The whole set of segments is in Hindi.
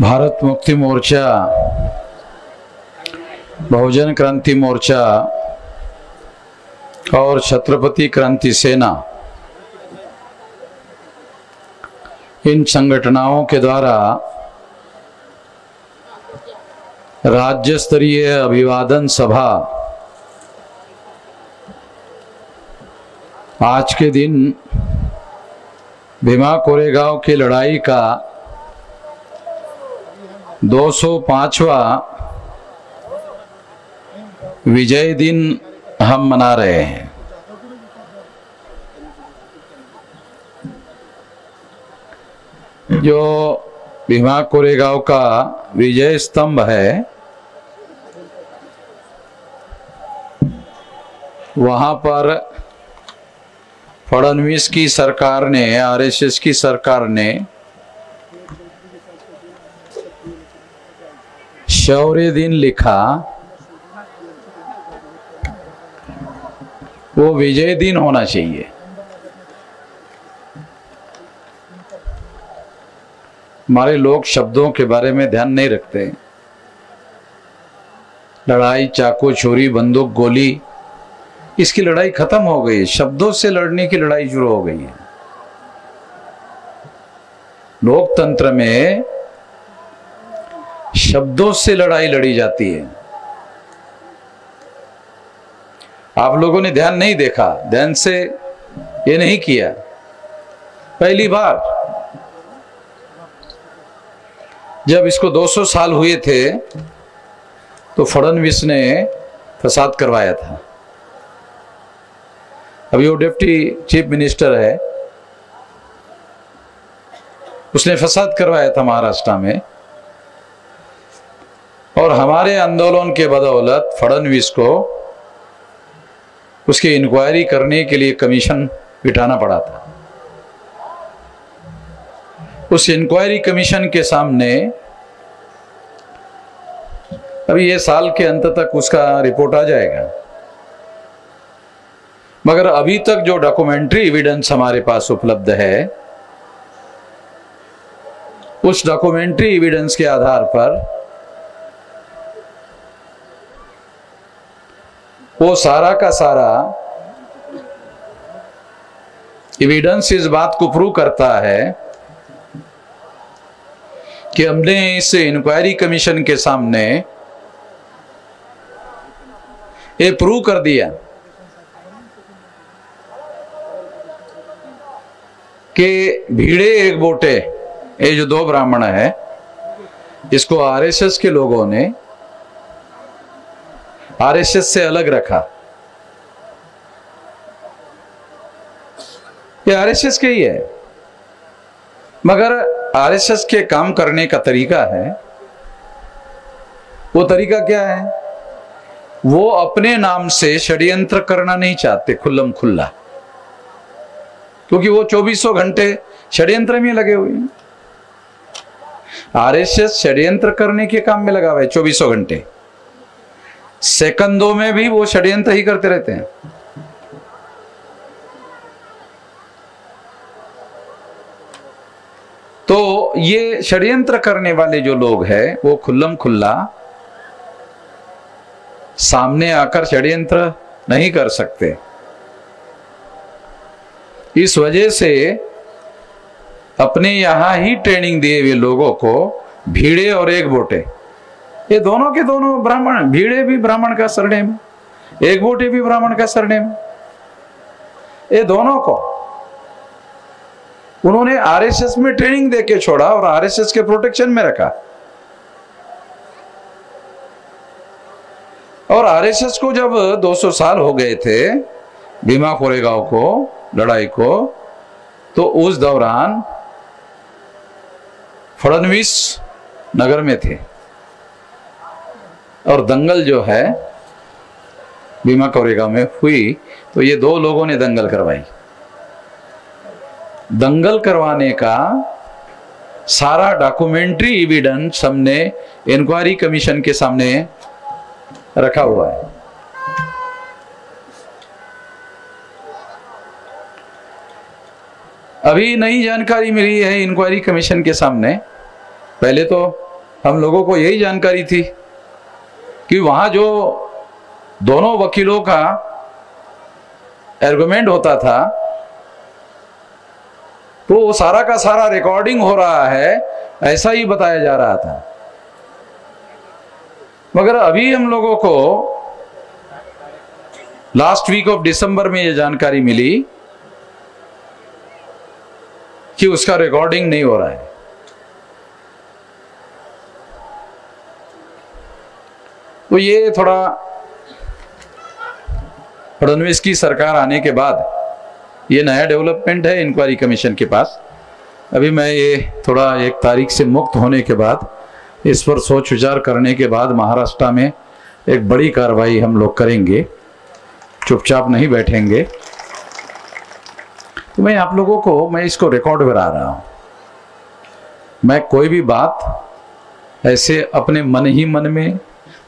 भारत मुक्ति मोर्चा, बहुजन क्रांति मोर्चा और छत्रपति क्रांति सेना, इन संगठनों के द्वारा राज्य स्तरीय अभिवादन सभा आज के दिन भीमा कोरेगांव की लड़ाई का 205वां विजय दिन हम मना रहे हैं। जो भीमा कोरेगांव का विजय स्तंभ है, वहां पर फडणवीस की सरकार ने, आरएसएस की सरकार ने शौर्य दिन लिखा। वो विजय दिन होना चाहिए। हमारे लोग शब्दों के बारे में ध्यान नहीं रखते। लड़ाई, चाकू, छुरी, बंदूक, गोली, इसकी लड़ाई खत्म हो गई। शब्दों से लड़ने की लड़ाई शुरू हो गई है। लोकतंत्र में शब्दों से लड़ाई लड़ी जाती है। आप लोगों ने ध्यान नहीं देखा, ध्यान से ये नहीं किया। पहली बार जब इसको 200 साल हुए थे तो फडणवीस ने फसाद करवाया था। अभी वो डिप्टी चीफ मिनिस्टर है, उसने फसाद करवाया था महाराष्ट्र में। और हमारे आंदोलन के बदौलत फडणवीस को उसकी इंक्वायरी करने के लिए कमीशन बिठाना पड़ा था। उस इंक्वायरी कमीशन के सामने अभी ये साल के अंत तक उसका रिपोर्ट आ जाएगा, मगर अभी तक जो डॉक्यूमेंट्री एविडेंस हमारे पास उपलब्ध है, उस डॉक्यूमेंट्री एविडेंस के आधार पर वो सारा का सारा एविडेंस इस बात को प्रूव करता है कि हमने इस इंक्वायरी कमीशन के सामने ये प्रूव कर दिया कि भीड़े एक बोटे, ये जो 2 ब्राह्मण है, इसको आरएसएस के लोगों ने आरएसएस से अलग रखा। ये आरएसएस के ही है, मगर आरएसएस के काम करने का तरीका है। वो तरीका क्या है? वो अपने नाम से षड्यंत्र करना नहीं चाहते खुल्लम खुल्ला, क्योंकि वो 2400 घंटे षड्यंत्र में लगे हुए हैं। आरएसएस षड्यंत्र करने के काम में लगा हुआ है 2400 घंटे। सेकंडों में भी वो षड्यंत्र ही करते रहते हैं। तो ये षड्यंत्र करने वाले जो लोग हैं, वो खुल्लम खुल्ला सामने आकर षड्यंत्र नहीं कर सकते। इस वजह से अपने यहां ही ट्रेनिंग दिए हुए लोगों को भीड़े और एक बोटे, ये दोनों के दोनों ब्राह्मण, भीड़े भी ब्राह्मण का सरनेम, एक बोटे भी ब्राह्मण का सरनेम, ये दोनों को उन्होंने आरएसएस में ट्रेनिंग देके छोड़ा और आरएसएस के प्रोटेक्शन में रखा। और आरएसएस को जब 200 साल हो गए थे भीमा कोरेगांव को लड़ाई को, तो उस दौरान फडणवीस नगर में थे और दंगल जो है भीमा कोरेगांव में हुई, तो ये 2 लोगों ने दंगल करवाई। दंगल करवाने का सारा डॉक्यूमेंट्री एविडेंस हमने इंक्वायरी कमीशन के सामने रखा हुआ है। अभी नई जानकारी मिली है इंक्वायरी कमीशन के सामने। पहले तो हम लोगों को यही जानकारी थी कि वहां जो दोनों वकीलों का आर्गुमेंट होता था तो वो सारा का सारा रिकॉर्डिंग हो रहा है, ऐसा ही बताया जा रहा था। मगर अभी हम लोगों को लास्ट वीक ऑफ दिसंबर में ये जानकारी मिली कि उसका रिकॉर्डिंग नहीं हो रहा है। तो ये थोड़ा फडणवीस की सरकार आने के बाद ये नया डेवलपमेंट है इंक्वायरी कमीशन के पास। अभी मैं ये थोड़ा 1 तारीख से मुक्त होने के बाद इस पर सोच विचार करने के बाद महाराष्ट्र में एक बड़ी कार्रवाई हम लोग करेंगे, चुपचाप नहीं बैठेंगे। तो मैं आप लोगों को मैं इसको रिकॉर्ड करा रहा हूं। मैं कोई भी बात ऐसे अपने मन ही मन में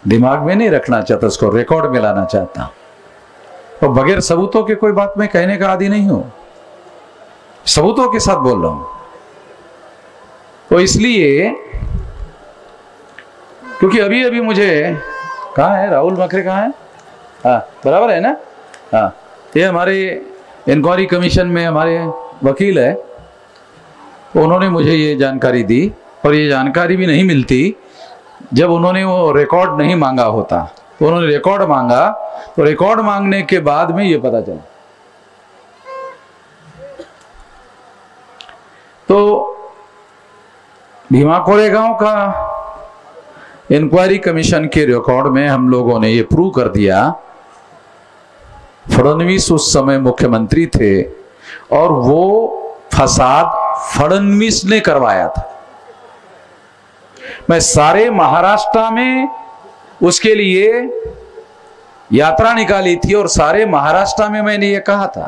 दिमाग में नहीं रखना चाहता, उसको रिकॉर्ड में लाना चाहता हूं। और बगैर सबूतों के कोई बात मैं कहने का आदी नहीं हूं, सबूतों के साथ बोल रहा हूं। तो इसलिए क्योंकि अभी अभी मुझे कहाँ है राहुल मखरे, कहाँ है? हाँ बराबर है ना। हाँ ये हमारे इंक्वायरी कमीशन में हमारे वकील है, तो उन्होंने मुझे ये जानकारी दी। और ये जानकारी भी नहीं मिलती जब उन्होंने वो रिकॉर्ड नहीं मांगा होता। तो उन्होंने रिकॉर्ड मांगा, तो रिकॉर्ड मांगने के बाद में ये पता चला। तो भीमा कोरेगांव का इंक्वायरी कमीशन के रिकॉर्ड में हम लोगों ने ये प्रूव कर दिया फडणवीस उस समय मुख्यमंत्री थे और वो फसाद फडणवीस ने करवाया था। मैं सारे महाराष्ट्र में उसके लिए यात्रा निकाली थी और सारे महाराष्ट्र में मैंने ये कहा था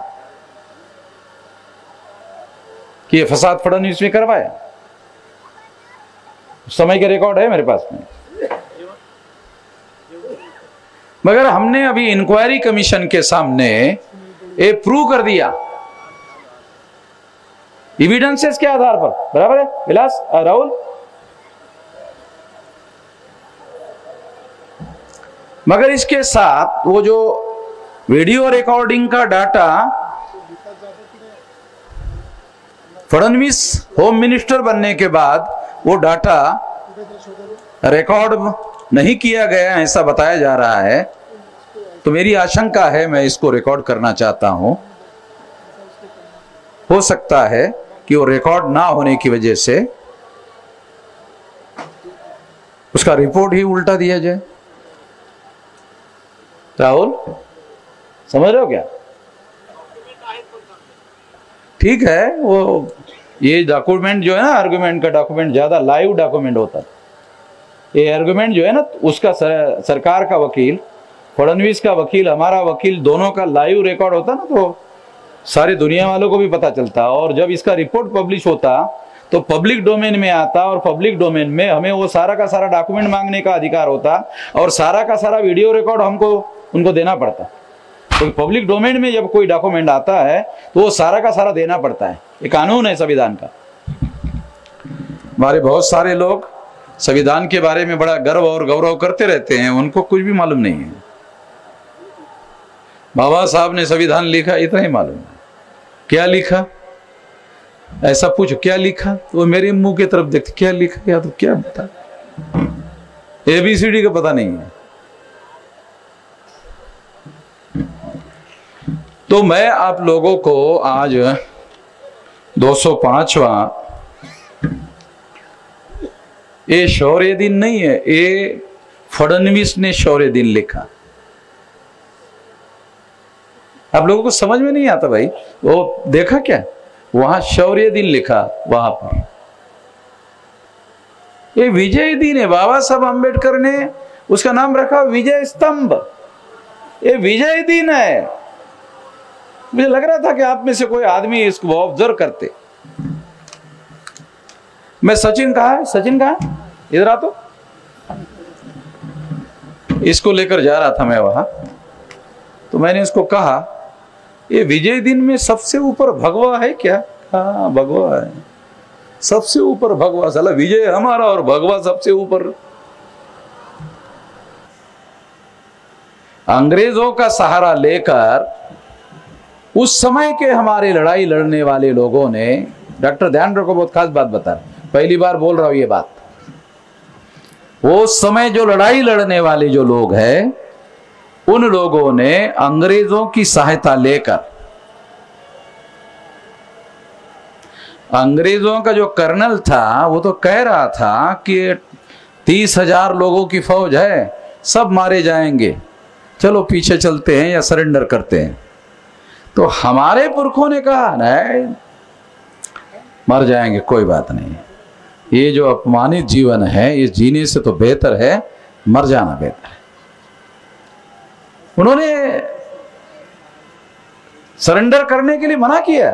कि ये फसाद फडणवीस ने करवाया। समय के रिकॉर्ड है मेरे पास में। मगर हमने अभी इंक्वायरी कमीशन के सामने ये प्रूव कर दिया एविडेंसेस के आधार पर। बराबर है विलास राहुल? मगर इसके साथ वो जो वीडियो रिकॉर्डिंग का डाटा फडणवीस होम मिनिस्टर बनने के बाद वो डाटा रिकॉर्ड नहीं किया गया ऐसा बताया जा रहा है। तो मेरी आशंका है, मैं इसको रिकॉर्ड करना चाहता हूं। हो सकता है कि वो रिकॉर्ड ना होने की वजह से उसका रिपोर्ट ही उल्टा दिया जाए। राहुल समझ रहे हो क्या? ठीक है, वो ये डॉक्यूमेंट जो है ना, आर्गुमेंट का डॉक्यूमेंट ज्यादा लाइव डॉक्यूमेंट होता है। ये आर्गुमेंट जो है ना, उसका सरकार का वकील, फडणवीस का वकील, हमारा वकील, दोनों का लाइव रिकॉर्ड होता ना, तो सारी दुनिया वालों को भी पता चलता। और जब इसका रिपोर्ट पब्लिश होता तो पब्लिक डोमेन में आता और पब्लिक डोमेन में हमें वो सारा का सारा डॉक्यूमेंट मांगने का अधिकार होता और सारा का सारा वीडियो रिकॉर्ड हमको उनको देना पड़ता। तो पब्लिक डोमेन में जब कोई डॉक्यूमेंट आता है तो वो सारा का सारा देना पड़ता है। ये कानून है संविधान का। हमारे बहुत सारे लोग संविधान के बारे में बड़ा गर्व और गौरव करते रहते हैं, उनको कुछ भी मालूम नहीं है। बाबा साहब ने संविधान लिखा इतना ही मालूम है। क्या लिखा ऐसा पूछो, क्या लिखा? तो वो मेरे मुंह की तरफ देखते, क्या लिखा या तो क्या बता, ABCD का पता नहीं है। तो मैं आप लोगों को आज 205वां ये शौर्य दिन नहीं है, ये फडणवीस ने शौर्य दिन लिखा। आप लोगों को समझ में नहीं आता भाई, वो देखा क्या वहां शौर्य दिन लिखा, वहां पर ये विजय दिन है। बाबा साहब अंबेडकर ने उसका नाम रखा विजय स्तंभ। ये विजय दिन है। मुझे लग रहा था कि आप में से कोई आदमी इसको ऑब्जर्व करते। मैं सचिन कहा है, सचिन कहा इधर आ, तो इसको लेकर जा रहा था मैं वहां, तो मैंने इसको कहा ये विजय दिन में सबसे ऊपर भगवा है क्या? हाँ भगवा है, सबसे ऊपर भगवा, साला विजय हमारा और भगवा सबसे ऊपर। अंग्रेजों का सहारा लेकर उस समय के हमारे लड़ाई लड़ने वाले लोगों ने, डॉक्टर ध्यान रखो, बहुत खास बात बता, पहली बार बोल रहा हूं ये बात, उस समय जो लड़ाई लड़ने वाले जो लोग हैं, उन लोगों ने अंग्रेजों की सहायता लेकर, अंग्रेजों का जो कर्नल था वो तो कह रहा था कि 30,000 लोगों की फौज है, सब मारे जाएंगे, चलो पीछे चलते हैं या सरेंडर करते हैं। तो हमारे पुरखों ने कहा नहीं, मर जाएंगे कोई बात नहीं, ये जो अपमानित जीवन है ये जीने से तो बेहतर है मर जाना बेहतर है। उन्होंने सरेंडर करने के लिए मना किया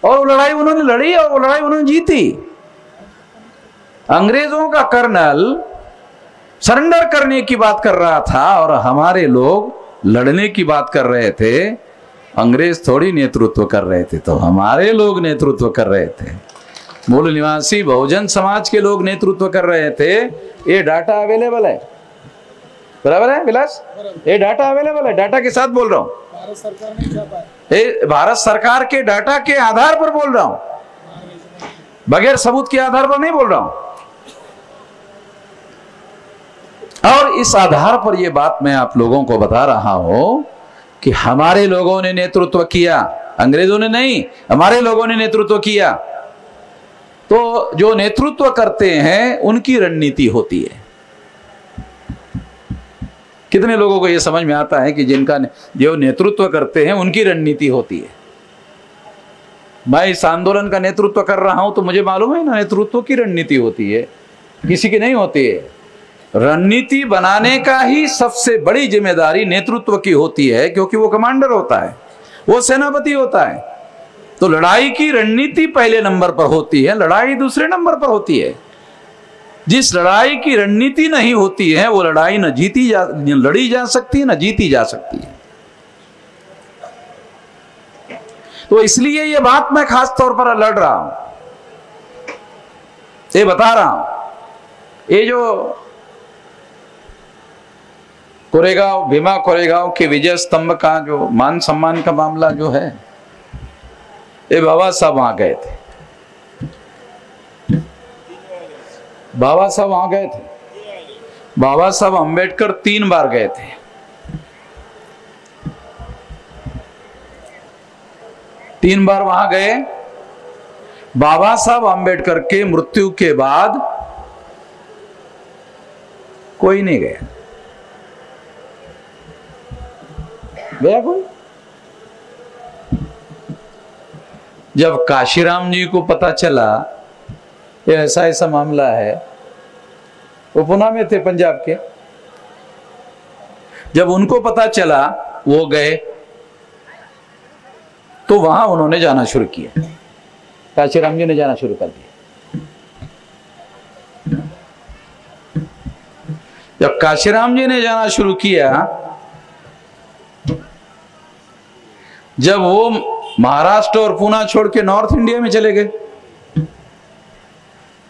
और वो लड़ाई उन्होंने लड़ी और वो लड़ाई उन्होंने जीती। अंग्रेजों का कर्नल सरेंडर करने की बात कर रहा था और हमारे लोग लड़ने की बात कर रहे थे। अंग्रेज थोड़ी नेतृत्व कर रहे थे, तो हमारे लोग नेतृत्व कर रहे थे, मूल निवासी बहुजन समाज के लोग नेतृत्व कर रहे थे। ये डाटा अवेलेबल है, बराबर है विलास, ये डाटा अवेलेबल है, डाटा के साथ बोल रहा हूं, भारत सरकार ने छापा है, भारत सरकार के डाटा के आधार पर बोल रहा हूं, बगैर सबूत के आधार पर नहीं बोल रहा हूं। और इस आधार पर यह बात मैं आप लोगों को बता रहा हूं कि हमारे लोगों ने नेतृत्व किया, अंग्रेजों ने नहीं, हमारे लोगों ने नेतृत्व किया। तो जो नेतृत्व करते हैं उनकी रणनीति होती है। कितने लोगों को यह समझ में आता है कि जिनका जो नेतृत्व करते हैं उनकी रणनीति होती है। मैं इस आंदोलन का नेतृत्व कर रहा हूं तो मुझे मालूम है ना, नेतृत्व की रणनीति होती है, किसी की नहीं होती है। रणनीति बनाने का ही सबसे बड़ी जिम्मेदारी नेतृत्व की होती है, क्योंकि वो कमांडर होता है, वो सेनापति होता है। तो लड़ाई की रणनीति पहले नंबर पर होती है, लड़ाई दूसरे नंबर पर होती है। जिस लड़ाई की रणनीति नहीं होती है वो लड़ाई न लड़ी जा सकती है, न जीती जा सकती है। तो इसलिए ये बात मैं खास तौर पर लड़ रहा हूं, ये बता रहा हूं। ये जो कोरेगांव, भीमा कोरेगांव के विजय स्तंभ का जो मान सम्मान का मामला जो है, ये बाबा साहब वहां गए थे, बाबा साहब वहां गए थे, बाबा साहब अंबेडकर 3 बार गए थे। तीन बार वहां गए। बाबा साहब अंबेडकर के मृत्यु के बाद कोई नहीं गया, गया कोई? जब काशीराम जी को पता चला ये ऐसा ऐसा मामला है, वो पुणे में थे पंजाब के, जब उनको पता चला वो गए, तो वहां उन्होंने जाना शुरू किया, काशीराम जी ने जाना शुरू कर दिया। जब काशीराम जी ने जाना शुरू किया, जब वो महाराष्ट्र और पुणे छोड़ के नॉर्थ इंडिया में चले गए,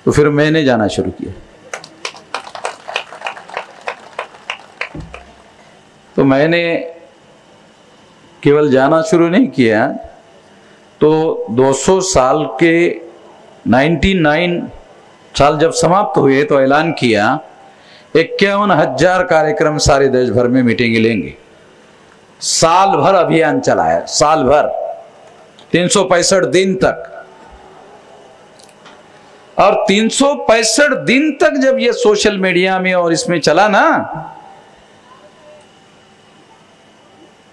तो फिर मैंने जाना शुरू किया। तो मैंने केवल जाना शुरू नहीं किया, तो 200 साल के 99 साल जब समाप्त हुए तो ऐलान किया 51,000 कार्यक्रम सारे देश भर में मीटिंग लेंगे। साल भर अभियान चलाया, साल भर 365 दिन तक। और 365 दिन तक जब ये सोशल मीडिया में और इसमें चला ना,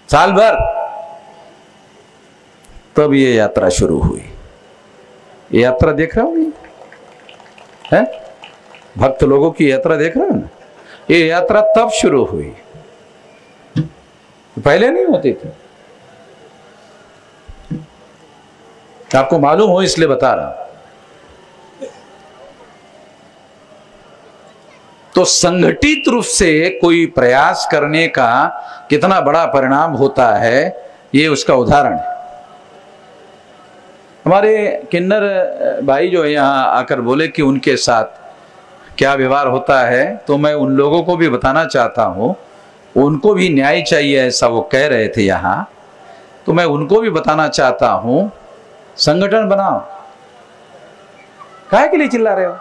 साल भर, तब ये यात्रा शुरू हुई। ये यात्रा देख रहे हो है, भक्त लोगों की यात्रा देख रहे हो ना, ये यात्रा तब शुरू हुई, पहले नहीं होती थी। आपको मालूम हो इसलिए बता रहा। तो संगठित रूप से कोई प्रयास करने का कितना बड़ा परिणाम होता है, ये उसका उदाहरण है। हमारे किन्नर भाई जो है यहाँ आकर बोले कि उनके साथ क्या व्यवहार होता है, तो मैं उन लोगों को भी बताना चाहता हूँ, उनको भी न्याय चाहिए ऐसा वो कह रहे थे यहाँ, तो मैं उनको भी बताना चाहता हूँ, संगठन बनाओ। काहे के लिए चिल्ला रहे हो?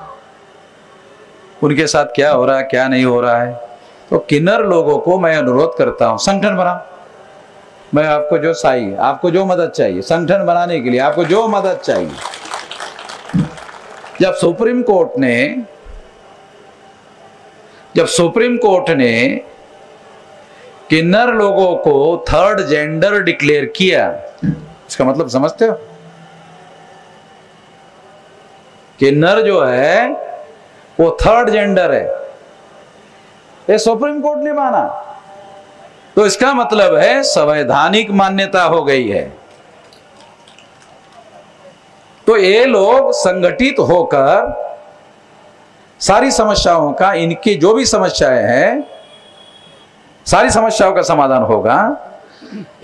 उनके साथ क्या हो रहा है क्या नहीं हो रहा है। तो किन्नर लोगों को मैं अनुरोध करता हूँ, संगठन बनाओ। मैं आपको जो चाहिए, आपको जो मदद चाहिए संगठन बनाने के लिए, आपको जो मदद चाहिए। जब सुप्रीम कोर्ट ने किन्नर लोगों को थर्ड जेंडर डिक्लेयर किया, इसका मतलब समझते हो? किन्नर जो है वो थर्ड जेंडर है, ये सुप्रीम कोर्ट ने माना, तो इसका मतलब है संवैधानिक मान्यता हो गई है। तो ये लोग संगठित होकर सारी समस्याओं का, इनकी जो भी समस्याएं हैं सारी समस्याओं का समाधान होगा।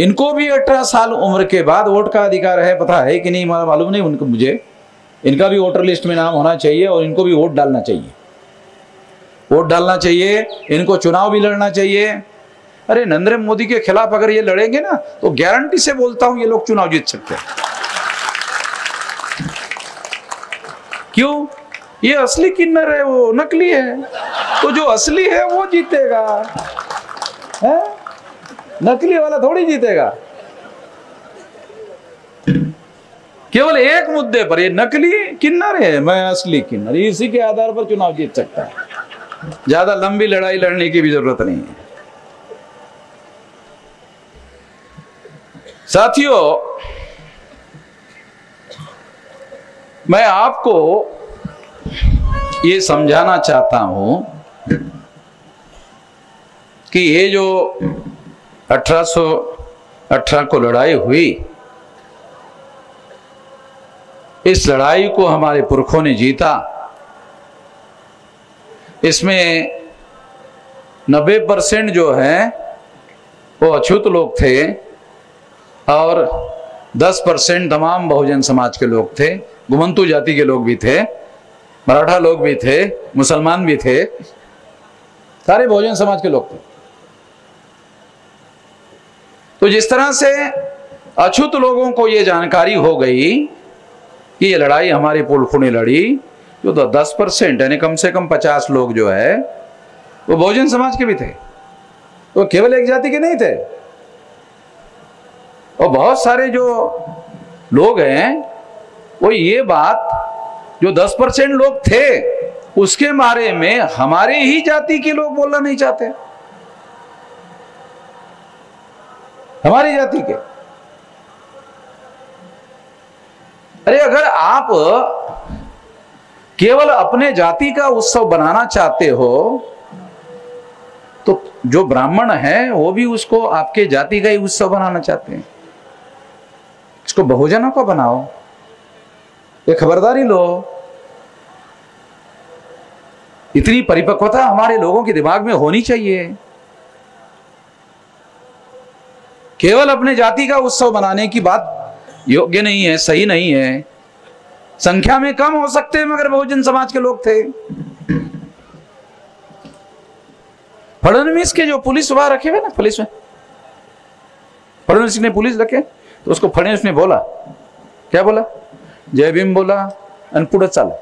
इनको भी 18 साल उम्र के बाद वोट का अधिकार है, पता है कि नहीं मालूम नहीं उनको, मुझे इनका भी वोटर लिस्ट में नाम होना चाहिए और इनको भी वोट डालना चाहिए, वोट डालना चाहिए, इनको चुनाव भी लड़ना चाहिए। अरे नरेंद्र मोदी के खिलाफ अगर ये लड़ेंगे ना तो गारंटी से बोलता हूं ये लोग चुनाव जीत सकते हैं। क्यों? ये असली किन्नर है, वो नकली है, तो जो असली है वो जीतेगा, है? नकली वाला थोड़ी जीतेगा। केवल एक मुद्दे पर ये नकली किन्नर है, मैं असली किन्नर, इसी के आधार पर चुनाव जीत सकता है। ज्यादा लंबी लड़ाई लड़ने की भी जरूरत नहीं है। साथियों, मैं आपको ये समझाना चाहता हूं कि ये जो 1818 को लड़ाई हुई, इस लड़ाई को हमारे पुरखों ने जीता। इसमें 90% जो है वो अछूत लोग थे और 10% तमाम बहुजन समाज के लोग थे, घुमंतु जाति के लोग भी थे, मराठा लोग भी थे, मुसलमान भी थे, सारे बहुजन समाज के लोग थे। तो जिस तरह से अछूत लोगों को ये जानकारी हो गई कि ये लड़ाई हमारे पुरखों ने लड़ी, जो 10% यानी कम से कम 50 लोग जो है वो बहुजन समाज के भी थे, वो केवल एक जाति के नहीं थे। और बहुत सारे जो लोग हैं वो ये बात, जो 10% लोग थे उसके बारे में हमारे ही जाति के लोग बोलना नहीं चाहते, हमारी जाति के। अरे अगर आप केवल अपने जाति का उत्सव बनाना चाहते हो तो जो ब्राह्मण है वो भी उसको आपके जाति का ही उत्सव बनाना चाहते हैं। इसको बहुजनों का बनाओ, ये खबरदारी लो। इतनी परिपक्वता हमारे लोगों के दिमाग में होनी चाहिए। केवल अपने जाति का उत्सव बनाने की बात योग्य नहीं है, सही नहीं है। संख्या में कम हो सकते हैं मगर बहुजन समाज के लोग थे। फडणवीस के जो पुलिस वहां रखे हुए ना, पुलिस में फडणवीस ने पुलिस रखे, तो उसको फडणवीस ने बोला, क्या बोला? जय भीम बोला आणि पुढे चाला,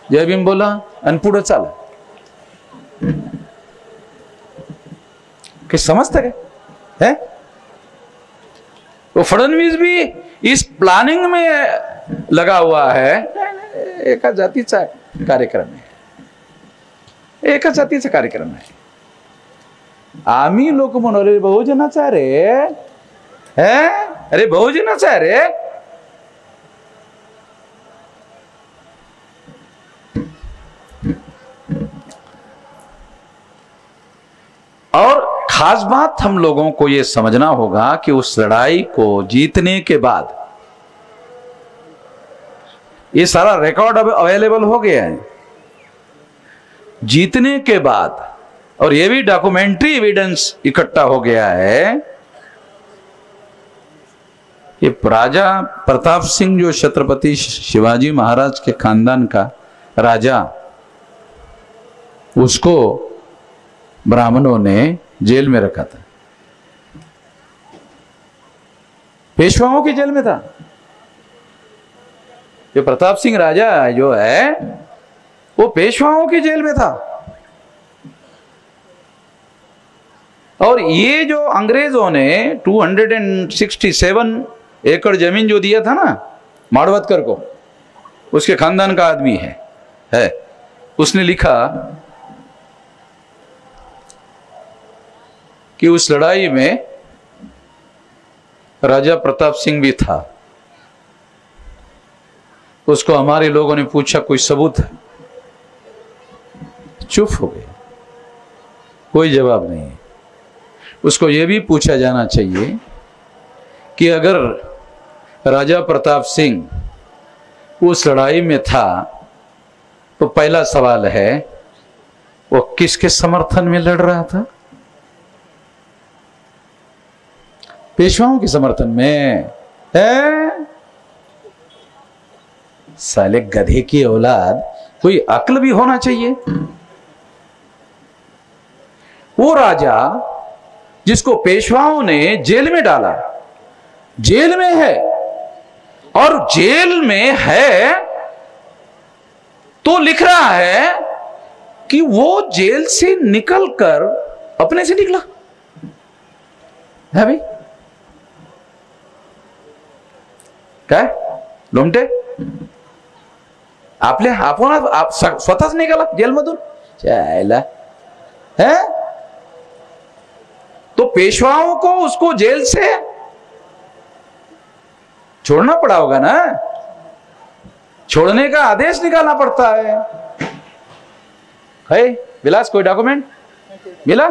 जय भीम बोला आणि पुढे चाला। कि समझते क्या है? तो फडणवीस भी इस प्लानिंग में लगा हुआ है। एका जातीचा कार्यक्रम है, एका जातीचा कार्यक्रम है। आम्ही लोक म्हणू रे बहुजनाचा रे, है? अरे बहुजनाचा रे। और खास बात हम लोगों को यह समझना होगा कि उस लड़ाई को जीतने के बाद ये सारा रिकॉर्ड अब अवेलेबल हो गया है। जीतने के बाद और ये भी डॉक्यूमेंट्री एविडेंस इकट्ठा हो गया है ये राजा प्रताप सिंह जो छत्रपति शिवाजी महाराज के खानदान का राजा, उसको ब्राह्मणों ने जेल में रखा था, पेशवाओं की जेल में था। ये प्रताप सिंह राजा जो है वो पेशवाओं की जेल में था। और ये जो अंग्रेजों ने 267 एकड़ जमीन जो दिया था ना माड़वतकर को, उसके खानदान का आदमी है। उसने लिखा कि उस लड़ाई में राजा प्रताप सिंह भी था। उसको हमारे लोगों ने पूछा कोई सबूत है? चुप हो गए, कोई जवाब नहीं है। उसको यह भी पूछा जाना चाहिए कि अगर राजा प्रताप सिंह उस लड़ाई में था तो पहला सवाल है वो किसके समर्थन में लड़ रहा था? पेशवाओं के समर्थन में है? साले गधे की औलाद, कोई अक्ल भी होना चाहिए। वो राजा जिसको पेशवाओं ने जेल में डाला, जेल में है, और जेल में है तो लिख रहा है कि वो जेल से निकलकर अपने से निकला है भाई। काय लोमटे आपल्या आपण स्वतःच निघाला जेलमधून चायला है? तो पेशवाओं को उसको जेल से छोड़ना पड़ा होगा ना, छोड़ने का आदेश निकालना पड़ता है। विलास कोई डॉक्यूमेंट मिला?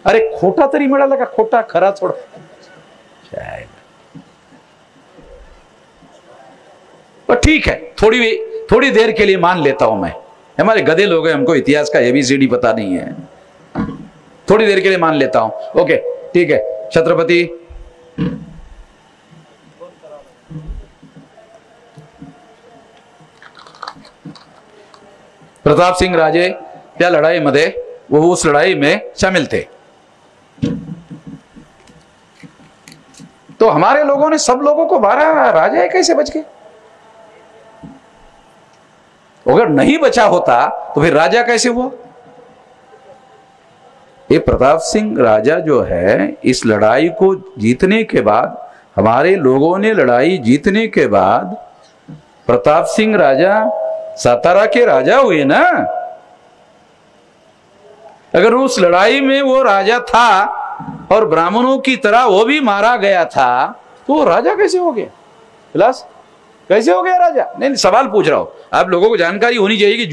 अरे खोटा तरी मिळाला का? खोटा खरा छोड़। पर ठीक है, थोड़ी देर के लिए मान लेता हूं मैं, हमारे गधे लोग हैं, हमको इतिहास का एबीसीडी पता नहीं है, थोड़ी देर के लिए मान लेता हूं। ओके ठीक है। छत्रपति प्रताप सिंह राजे या लड़ाई मध्ये वो उस लड़ाई में शामिल थे। तो हमारे लोगों ने सब लोगों को मारा, राजा कैसे बच गए? अगर नहीं बचा होता तो फिर राजा कैसे हुआ? ये प्रताप सिंह राजा जो है, इस लड़ाई को जीतने के बाद, हमारे लोगों ने लड़ाई जीतने के बाद प्रताप सिंह राजा सातारा के राजा हुए ना। अगर उस लड़ाई में वो राजा था और ब्राह्मणों की तरह वो भी मारा गया था तो वो राजा कैसे हो गया? प्लस कैसे हो गया राजा? नहीं, सवाल पूछ रहा हूं, आप लोगों को जानकारी होनी चाहिए कि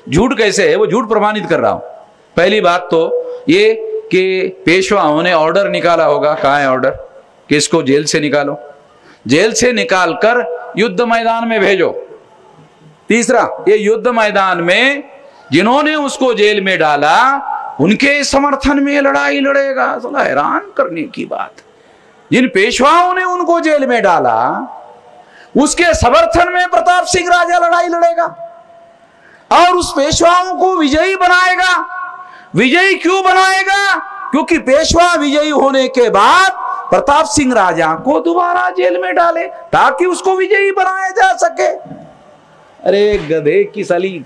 झूठ कैसे है, वो झूठ प्रमाणित कर रहा हूं। पहली बात तो ये कि पेशवाओं ने ऑर्डर निकाला होगा, कहां है ऑर्डर कि इसको जेल से निकालो, जेल से निकालकर युद्ध मैदान में भेजो। तीसरा, ये युद्ध मैदान में जिन्होंने उसको जेल में डाला उनके समर्थन में लड़ाई लड़ेगा। साला हैरान करने की बात, जिन पेशवाओं ने उनको जेल में डाला उसके समर्थन में प्रताप सिंह राजा लड़ाई लड़ेगा और उस पेशवाओं को विजयी बनाएगा। विजयी क्यों बनाएगा? क्योंकि पेशवा विजयी होने के बाद प्रताप सिंह राजा को दोबारा जेल में डाले ताकि उसको विजयी बनाया जा सके। अरे गधे की साली,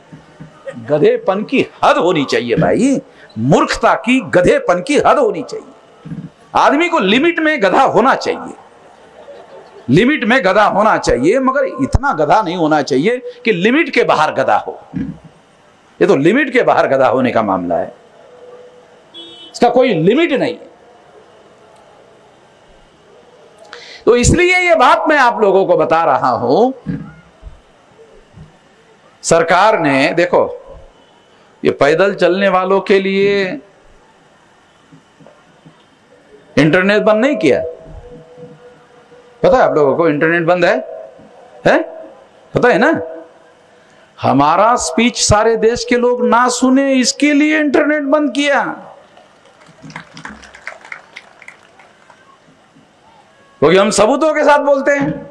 गधेपन की हद होनी चाहिए भाई, मूर्खता की, गधेपन की हद होनी चाहिए। आदमी को लिमिट में गधा होना चाहिए, लिमिट में गधा होना चाहिए, मगर इतना गधा नहीं होना चाहिए कि लिमिट के बाहर गधा हो। ये तो लिमिट के बाहर गधा होने का मामला है, इसका कोई लिमिट नहीं है। तो इसलिए ये बात मैं आप लोगों को बता रहा हूं। सरकार ने देखो, ये पैदल चलने वालों के लिए इंटरनेट बंद नहीं किया। पता है आप लोगों को इंटरनेट बंद है? पता है ना? हमारा स्पीच सारे देश के लोग ना सुने इसके लिए इंटरनेट बंद किया। क्योंकि हम सबूतों के साथ बोलते हैं।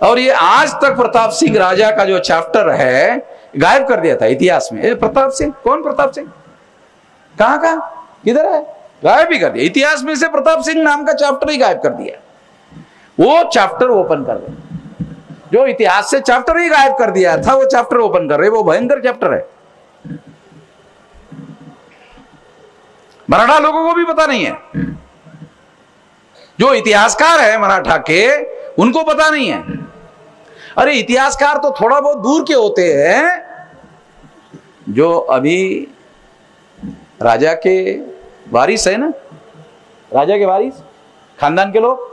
और ये आज तक प्रताप सिंह राजा का जो चैप्टर है गायब कर दिया था इतिहास में। प्रताप सिंह कौन? प्रताप सिंह कहां का, किधर है? गायब ही कर दिया इतिहास में से। प्रताप सिंह नाम का चैप्टर ही गायब कर दिया। वो चैप्टर ओपन कर दे, जो इतिहास से चैप्टर ही गायब कर दिया था वो चैप्टर ओपन कर रहे। वो भयंकर चैप्टर है, मराठा लोगों को भी पता नहीं है। जो इतिहासकार है मराठा के, उनको पता नहीं है। अरे इतिहासकार तो थोड़ा बहुत दूर के होते हैं, जो अभी राजा के वारिस है ना, राजा के वारिस खानदान के लोग।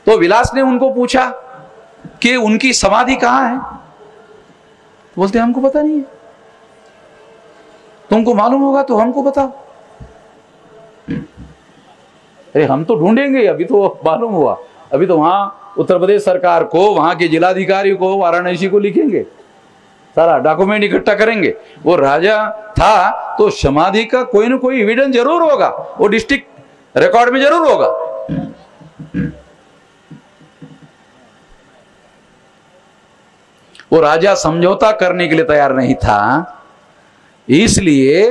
तो विलास ने उनको पूछा कि उनकी समाधि कहां है, बोलते हमको पता नहीं है। तुमको मालूम होगा तो हमको बताओ। अरे हम तो ढूंढेंगे, अभी तो मालूम हुआ, अभी तो वहां उत्तर प्रदेश सरकार को, वहां के जिलाधिकारी को, वाराणसी को लिखेंगे, सारा डॉक्यूमेंट इकट्ठा करेंगे। वो राजा था तो समाधि का कोई ना कोई एविडेंस जरूर होगा, वो डिस्ट्रिक्ट रिकॉर्ड में जरूर होगा। वो राजा समझौता करने के लिए तैयार नहीं था, इसलिए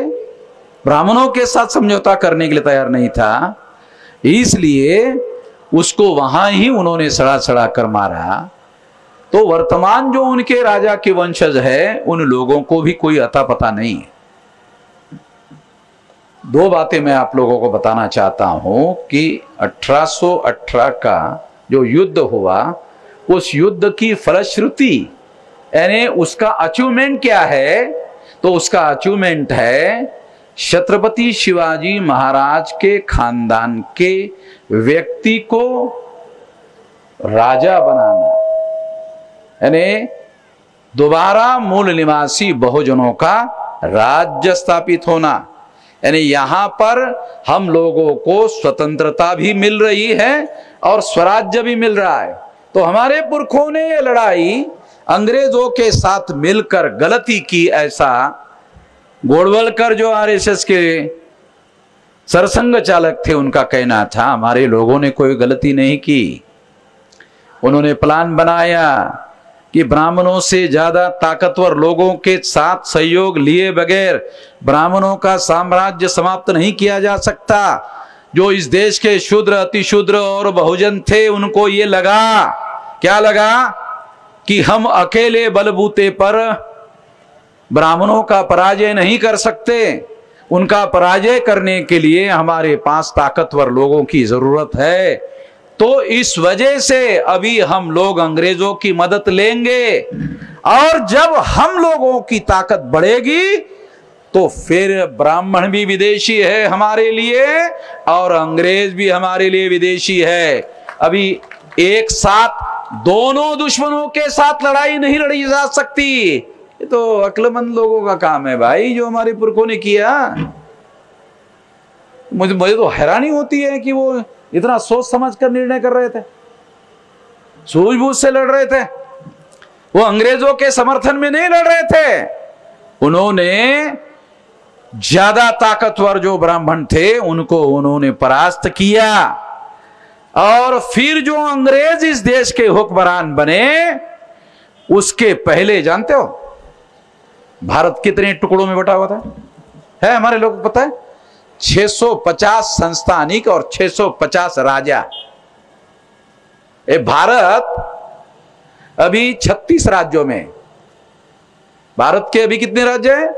ब्राह्मणों के साथ समझौता करने के लिए तैयार नहीं था, इसलिए उसको वहां ही उन्होंने सड़ा सड़ा कर मारा। तो वर्तमान जो उनके राजा के वंशज है, उन लोगों को भी कोई अता पता नहीं है। दो बातें मैं आप लोगों को बताना चाहता हूं कि 1818 का जो युद्ध हुआ, उस युद्ध की फलश्रुति यानी उसका अचीवमेंट क्या है, तो उसका अचीवमेंट है छत्रपति शिवाजी महाराज के खानदान के व्यक्ति को राजा बनाना, यानी दोबारा मूल निवासी बहुजनों का राज्य स्थापित होना। यानी यहां पर हम लोगों को स्वतंत्रता भी मिल रही है और स्वराज्य भी मिल रहा है। तो हमारे पुरखों ने ये लड़ाई अंग्रेजों के साथ मिलकर गलती की, ऐसा गोडवलकर जो आरएसएस के सरसंघ चालक थे उनका कहना था। हमारे लोगों ने कोई गलती नहीं की। उन्होंने प्लान बनाया कि ब्राह्मणों से ज्यादा ताकतवर लोगों के साथ सहयोग लिए बगैर ब्राह्मणों का साम्राज्य समाप्त नहीं किया जा सकता। जो इस देश के शूद्र, अतिशूद्र और बहुजन थे, उनको ये लगा, क्या लगा कि हम अकेले बलबूते पर ब्राह्मणों का पराजय नहीं कर सकते। उनका पराजय करने के लिए हमारे पास ताकतवर लोगों की जरूरत है। तो इस वजह से अभी हम लोग अंग्रेजों की मदद लेंगे, और जब हम लोगों की ताकत बढ़ेगी तो फिर ब्राह्मण भी विदेशी है हमारे लिए और अंग्रेज भी हमारे लिए विदेशी है। अभी एक साथ दोनों दुश्मनों के साथ लड़ाई नहीं लड़ी जा सकती। ये तो अक्लमंद लोगों का काम है भाई, जो हमारे पुरखों ने किया। मुझे तो हैरानी होती है कि वो इतना सोच समझ कर निर्णय कर रहे थे, सूझबूझ से लड़ रहे थे। वो अंग्रेजों के समर्थन में नहीं लड़ रहे थे। उन्होंने ज्यादा ताकतवर जो ब्राह्मण थे उनको उन्होंने परास्त किया, और फिर जो अंग्रेज इस देश के हुक्मरान बने, उसके पहले जानते हो भारत कितने टुकड़ों में बटा हुआ था? है हमारे लोगों को पता है? 650 संस्थानिक और 650 राजा। भारत अभी 36 राज्यों में। भारत के अभी कितने राज्य हैं?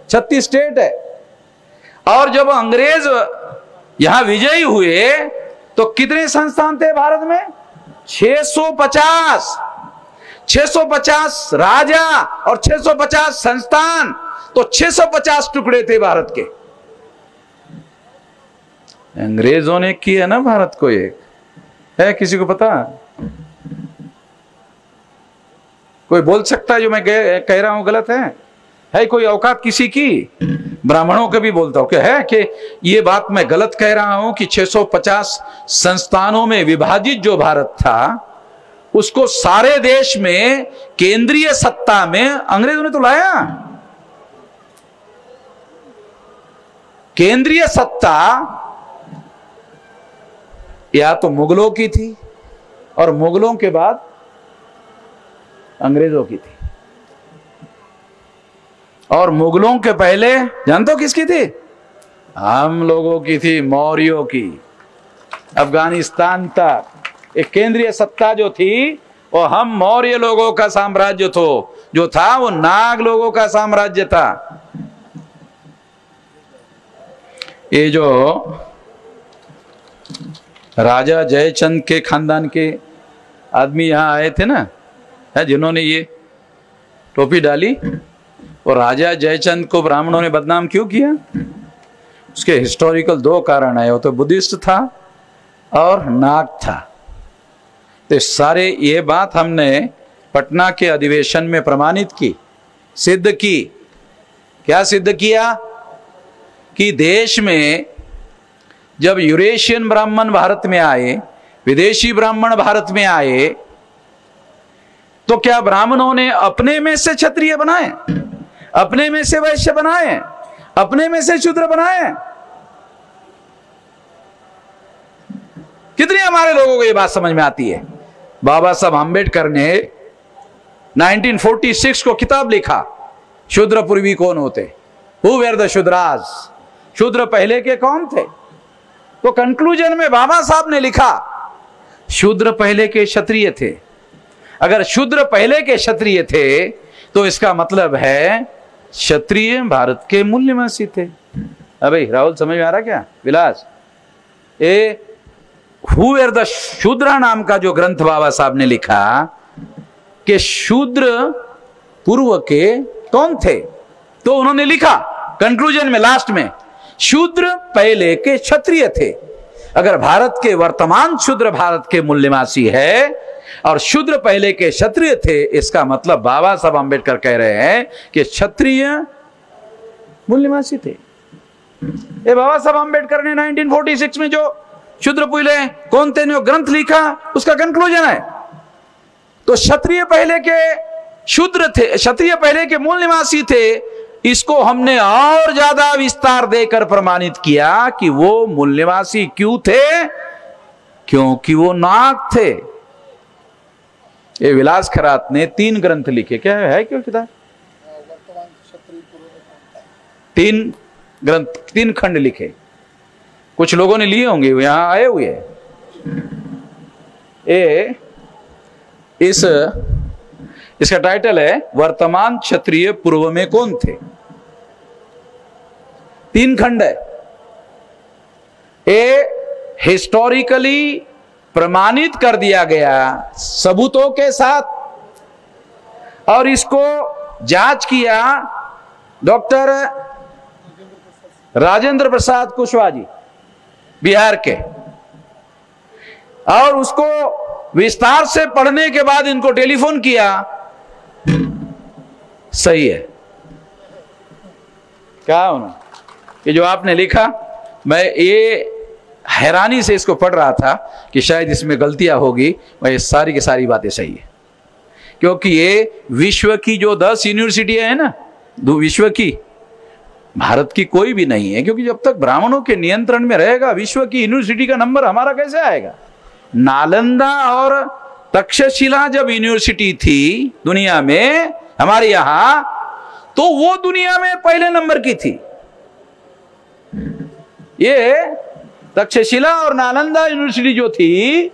36 स्टेट है। और जब अंग्रेज यहां विजयी हुए तो कितने संस्थान थे भारत में? 650। 650 राजा और 650 संस्थान, तो 650 टुकड़े थे भारत के। अंग्रेजों ने किया ना भारत को एक। है किसी को पता? कोई बोल सकता है जो मैं कह रहा हूं गलत है कोई औकात किसी की? ब्राह्मणों के भी बोलता हूं कि है कि ये बात मैं गलत कह रहा हूं कि 650 संस्थानों में विभाजित जो भारत था, उसको सारे देश में केंद्रीय सत्ता में अंग्रेजों ने तो लाया। केंद्रीय सत्ता या तो मुगलों की थी और मुगलों के बाद अंग्रेजों की थी, और मुगलों के पहले जानते हो किसकी थी? हम लोगों की थी, मौर्यों की। अफगानिस्तान तक एक केंद्रीय सत्ता जो थी वो हम मौर्य लोगों का साम्राज्य जो था वो नाग लोगों का साम्राज्य था। ये जो राजा जयचंद के खानदान के आदमी यहां आए थे ना, जिन्होंने ये टोपी डाली, और राजा जयचंद को ब्राह्मणों ने बदनाम क्यों किया? उसके हिस्टोरिकल 2 कारण है, वो तो बुद्धिस्ट था और नाग था। तो सारे ये बात हमने पटना के अधिवेशन में प्रमाणित की, सिद्ध की। क्या सिद्ध किया? कि देश में जब यूरेशियन ब्राह्मण भारत में आए, विदेशी ब्राह्मण भारत में आए, तो क्या ब्राह्मणों ने अपने में से क्षत्रिय बनाए, अपने में से वैश्य बनाए, अपने में से शूद्र बनाए? कितनी हमारे लोगों को ये बात समझ में आती है? बाबा साहब आंबेडकर ने 1946 को किताब लिखा, शूद्र पूर्वी कौन होते, हु वेर द शूद्राज, शूद्र पहले के कौन थे? तो कंक्लूजन में बाबा साहब ने लिखा शूद्र पहले के क्षत्रिय थे। अगर शूद्र पहले के क्षत्रिय थे तो इसका मतलब है क्षत्रिय भारत के मूल्यवासी थे। अबे राहुल समझ में आ रहा क्या? विलास, ए हु वेर द शूद्रा नाम का जो ग्रंथ बाबा साहब ने लिखा कि शूद्र पूर्व के कौन थे, तो उन्होंने लिखा कंक्लूजन में लास्ट में शूद्र पहले के क्षत्रिय थे। अगर भारत के वर्तमान शूद्र भारत के मूल्यवासी है और शूद्र पहले के क्षत्रिय थे, इसका मतलब बाबा साहब आंबेडकर कह रहे हैं कि क्षत्रिय मूल्यवासी थे। ये बाबा साहब आंबेडकर ने 1946 में जो शूद्र पहले कौन थे जो ग्रंथ लिखा, उसका कंक्लूजन है। तो क्षत्रिय पहले के शूद्र थे, क्षत्रिय पहले के मूल निवासी थे। इसको हमने और ज्यादा विस्तार देकर प्रमाणित किया कि वो मूल निवासी क्यों थे? क्योंकि वो नाग थे। ये विलास खरात ने 3 ग्रंथ लिखे। क्या है क्यों किताब? 3 ग्रंथ, 3 खंड लिखे। कुछ लोगों ने लिए होंगे, यहां आए हुए। इसका टाइटल है वर्तमान क्षत्रिय पूर्व में कौन थे। 3 खंड है। हिस्टोरिकली प्रमाणित कर दिया गया सबूतों के साथ, और इसको जांच किया डॉक्टर राजेंद्र प्रसाद कुशवाहा जी बिहार के, और उसको विस्तार से पढ़ने के बाद इनको टेलीफोन किया। सही है क्या उन्होंने, कि जो आपने लिखा, मैं ये हैरानी से इसको पढ़ रहा था कि शायद इसमें गलतियां होगी। मैं ये सारी की सारी बातें सही है, क्योंकि ये विश्व की जो 10 यूनिवर्सिटियां है ना, विश्व की, भारत की कोई भी नहीं है। क्योंकि जब तक ब्राह्मणों के नियंत्रण में रहेगा, विश्व की यूनिवर्सिटी का नंबर हमारा कैसे आएगा? नालंदा और तक्षशिला जब यूनिवर्सिटी थी दुनिया में हमारे यहां, तो वो दुनिया में पहले नंबर की थी। ये तक्षशिला और नालंदा यूनिवर्सिटी जो थी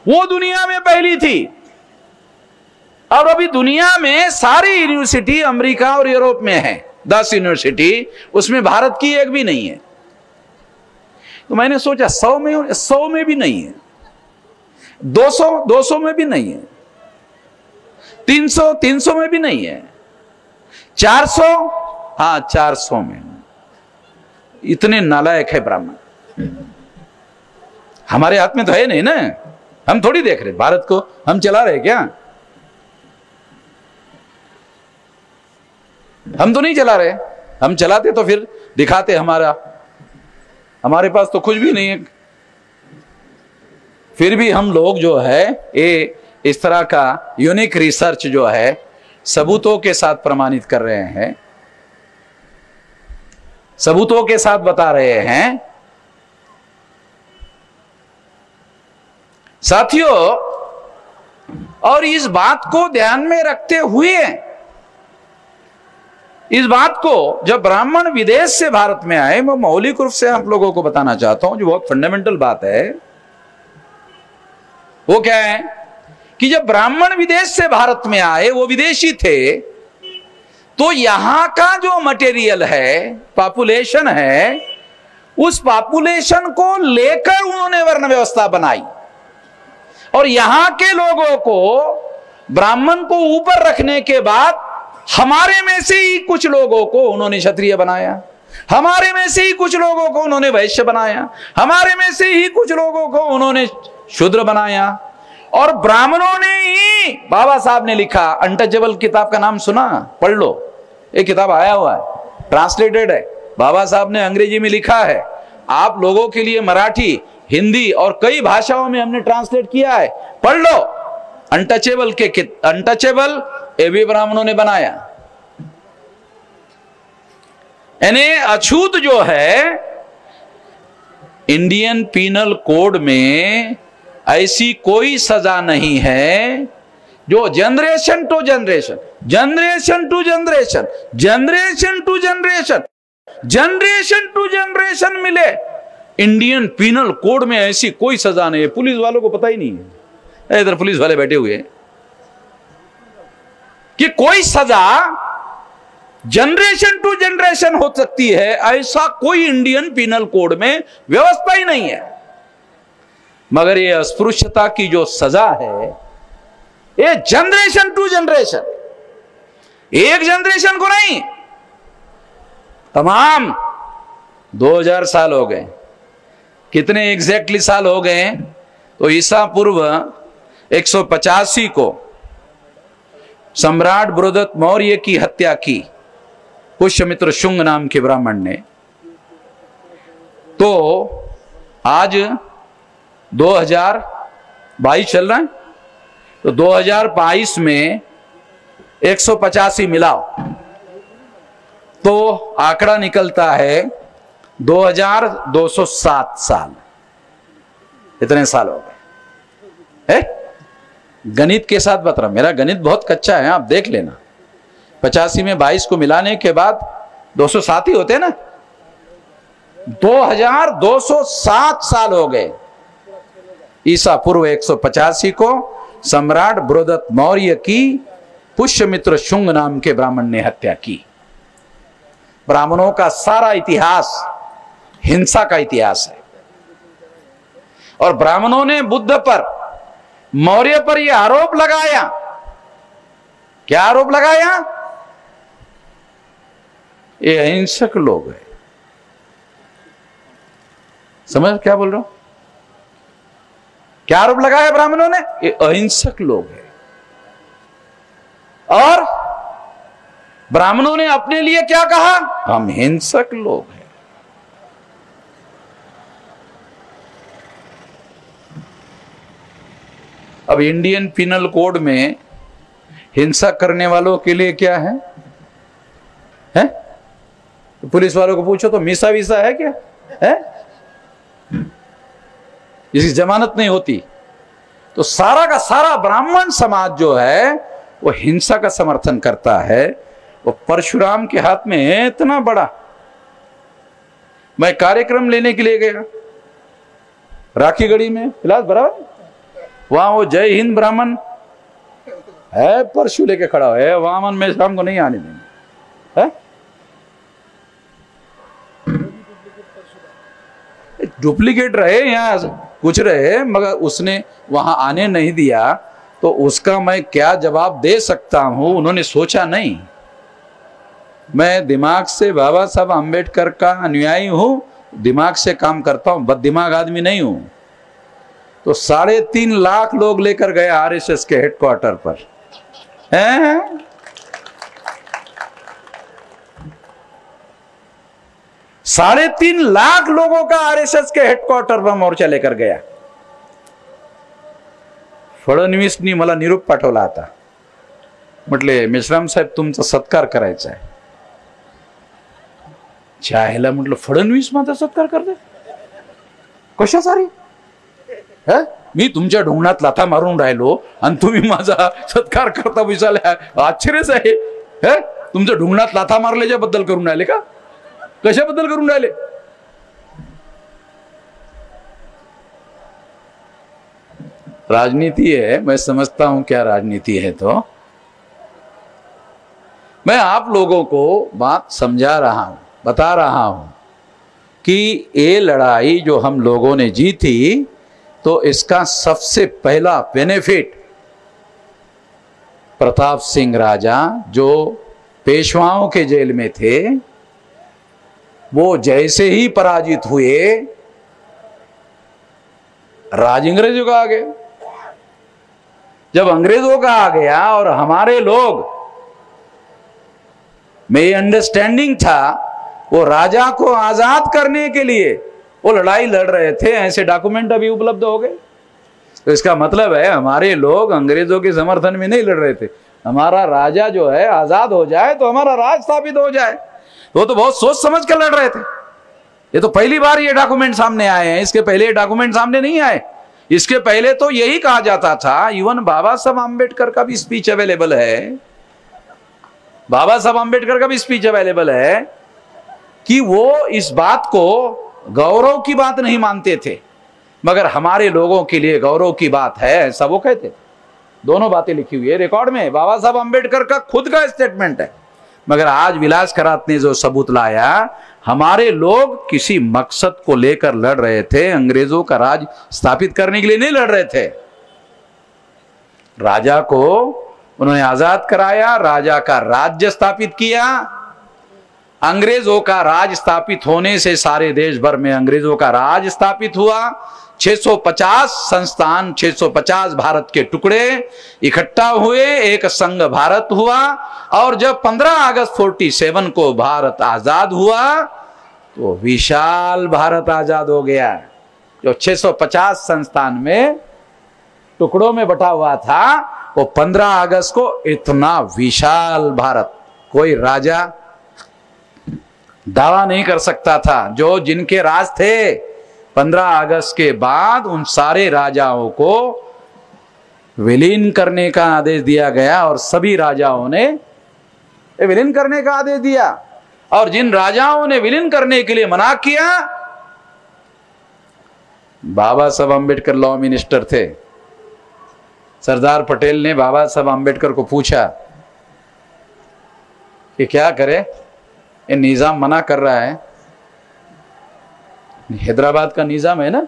वो दुनिया में पहली थी। और अभी दुनिया में सारी यूनिवर्सिटी अमेरिका और यूरोप में है, 10 यूनिवर्सिटी, उसमें भारत की एक भी नहीं है। तो मैंने सोचा 100 में भी नहीं है, 200 में भी नहीं है, 300 में भी नहीं है, 400, हाँ 400 में। इतने नालायक है ब्राह्मण। हमारे हाथ में तो है नहीं ना, हम थोड़ी देख रहे भारत को, हम चला रहे क्या? हम तो नहीं चला रहे। हम चलाते तो फिर दिखाते हमारे पास तो कुछ भी नहीं है। फिर भी हम लोग जो है ये इस तरह का यूनिक रिसर्च जो है सबूतों के साथ प्रमाणित कर रहे हैं, सबूतों के साथ बता रहे हैं साथियों, और इस बात को ध्यान में रखते हुए, इस बात को जब ब्राह्मण विदेश से भारत में आए, मैं मौलिक रूप से आप लोगों को बताना चाहता हूं, जो बहुत फंडामेंटल बात है, वो क्या है कि जब ब्राह्मण विदेश से भारत में आए, वो विदेशी थे, तो यहां का जो मटेरियल है, पॉपुलेशन है, उस पॉपुलेशन को लेकर उन्होंने वर्ण व्यवस्था बनाई और यहां के लोगों को, ब्राह्मण को ऊपर रखने के बाद हमारे में से ही कुछ लोगों को उन्होंने क्षत्रिय बनाया, हमारे में से ही कुछ लोगों को उन्होंने वैश्य बनाया, हमारे में से ही कुछ लोगों को उन्होंने शूद्र बनाया। और ब्राह्मणों ने ही, बाबा साहब ने लिखा, अनटचेबल किताब का नाम सुना, पढ़ लो, एक किताब आया हुआ है, ट्रांसलेटेड है, बाबा साहब ने अंग्रेजी में लिखा है, आप लोगों के लिए मराठी, हिंदी और कई भाषाओं में हमने ट्रांसलेट किया है, पढ़ लो। अनटचेबल ये भी ब्राह्मणों ने बनाया। यानी अछूत जो है, इंडियन पीनल कोड में ऐसी कोई सजा नहीं है जो generation to generation, generation to generation, generation to generation, generation to generation मिले। इंडियन पीनल कोड में ऐसी कोई सजा नहीं है। पुलिस वालों को पता ही नहीं है, इधर पुलिस वाले बैठे हुए हैं, कि कोई सजा जनरेशन टू जनरेशन हो सकती है, ऐसा कोई इंडियन पीनल कोड में व्यवस्था ही नहीं है। मगर ये अस्पृश्यता की जो सजा है, ये जनरेशन टू जनरेशन, एक जनरेशन को नहीं, तमाम 2000 साल हो गए। कितने एग्जैक्टली साल हो गए? तो ईसा पूर्व 185 को सम्राट बृहदत्त मौर्य की हत्या की पुष्यमित्र शुंग नाम के ब्राह्मण ने। तो आज 2022 चल रहा है, तो 2022 में 185 मिलाओ तो आंकड़ा निकलता है 2207 साल। इतने साल हो गए। गणित के साथ बता रहा, मेरा गणित बहुत कच्चा है, आप देख लेना। 85 में 22 को मिलाने के बाद 207 ही होते हैं ना। 2207 साल हो गए। ईसा पूर्व 185 को सम्राट बृहदत्त मौर्य की पुष्यमित्र शुंग नाम के ब्राह्मण ने हत्या की। ब्राह्मणों का सारा इतिहास हिंसा का इतिहास है। और ब्राह्मणों ने बुद्ध पर, मौर्य पर यह आरोप लगाया। क्या आरोप लगाया? ये अहिंसक लोग हैं। समझ क्या बोल रहा हूं? क्या आरोप लगाया ब्राह्मणों ने? ये अहिंसक लोग हैं। और ब्राह्मणों ने अपने लिए क्या कहा? हम हिंसक लोग हैं। अब इंडियन पिनल कोड में हिंसा करने वालों के लिए क्या है? हैं? तो पुलिस वालों को पूछो तो मीसा वीसा है क्या? है? इसकी जमानत नहीं होती। तो सारा का सारा ब्राह्मण समाज जो है वो हिंसा का समर्थन करता है। वो परशुराम के हाथ में है इतना बड़ा। मैं कार्यक्रम लेने के लिए गया राखीगढ़ी में, फिलहाल बराबर, वहां वो जय हिंद ब्राह्मण है, परशु लेके खड़ा है, वामन में शाम को नहीं आने देंगे। है डुप्लीकेट रहे, यहां कुछ रहे, मगर उसने वहां आने नहीं दिया। तो उसका मैं क्या जवाब दे सकता हूं? उन्होंने सोचा नहीं। मैं दिमाग से बाबा साहब आम्बेडकर का अनुयायी हूं, दिमाग से काम करता हूं, बददिमाग आदमी नहीं हूं। तो 3.5 लाख लोग लेकर गए आरएसएस के हेडक्वार्टर पर। हैं? 3.5 लाख लोगों का आरएसएस के हेडक्वार्टर पर मोर्चा लेकर गया। फडणवीसनी मला निरोप पाठवला आता, म्हटले मेश्राम साहेब तुमचा सत्कार करायचा आहे। चाहेला म्हटलं फडणवीस माझा सत्कार करते कशासाठी? मी तुमच्या ढोंगणात लाथा मारून राहिलो आणि तुम्ही माझा सत्कार करता विचारला, आश्चर्यच आहे. हे तुमच्या ढोंगणात लाथा मारल्याच्या बद्दल करून राहिले का? कशाबद्दल करून राहिले? राजनीति है, मैं समझता हूं क्या राजनीति है. तो मैं आप लोगों को बात समझा रहा हूं, बता रहा हूं कि ये लड़ाई जो हम लोगों ने जीती, तो इसका सबसे पहला बेनिफिट प्रताप सिंह राजा जो पेशवाओं के जेल में थे, वो जैसे ही पराजित हुए राज अंग्रेजों का आ गया. जब अंग्रेजों का आ गया और हमारे लोग में ये अंडरस्टैंडिंग था, वो राजा को आजाद करने के लिए वो लड़ाई लड़ रहे थे. ऐसे डॉक्यूमेंट अभी उपलब्ध हो गए. तो इसका मतलब है हमारे लोग अंग्रेजों के समर्थन में नहीं लड़ रहे थे. हमारा राजा जो है आजाद हो जाए तो हमारा राज स्थापित हो जाए, तो बहुत सोच समझ कर लड़ रहे थे. ये तो पहली बार ये डॉक्यूमेंट सामने आए हैं. इसके पहले ये डॉक्यूमेंट सामने नहीं आए. इसके पहले तो यही कहा जाता था. इवन बाबा साहब आम्बेडकर का भी स्पीच अवेलेबल है. बाबा साहब आम्बेडकर का भी स्पीच अवेलेबल है कि वो इस बात को गौरव की बात नहीं मानते थे, मगर हमारे लोगों के लिए गौरव की बात है, ऐसा वो कहते. दोनों बातें लिखी हुई है रिकॉर्ड में. बाबा साहब आम्बेडकर का खुद का स्टेटमेंट है. मगर आज विलास करात ने जो सबूत लाया, हमारे लोग किसी मकसद को लेकर लड़ रहे थे. अंग्रेजों का राज स्थापित करने के लिए नहीं लड़ रहे थे. राजा को उन्होंने आजाद कराया, राजा का राज्य स्थापित किया. अंग्रेजों का राज स्थापित होने से सारे देश भर में अंग्रेजों का राज स्थापित हुआ. 650 संस्थान, 650 भारत के टुकड़े इकट्ठा हुए, एक संघ भारत हुआ. और जब 15 अगस्त 47 को भारत आजाद हुआ, तो विशाल भारत आजाद हो गया. जो 650 संस्थान में टुकड़ों में बटा हुआ था, वो 15 अगस्त को इतना विशाल भारत कोई राजा दावा नहीं कर सकता था. जो जिनके राज थे, 15 अगस्त के बाद उन सारे राजाओं को विलीन करने का आदेश दिया गया. और सभी राजाओं ने विलीन करने का आदेश दिया. और जिन राजाओं ने विलीन करने के लिए मना किया, बाबा साहब अम्बेडकर लॉ मिनिस्टर थे. सरदार पटेल ने बाबा साहब अम्बेडकर को पूछा कि क्या करे, ये निजाम मना कर रहा है, हैदराबाद का निजाम है ना,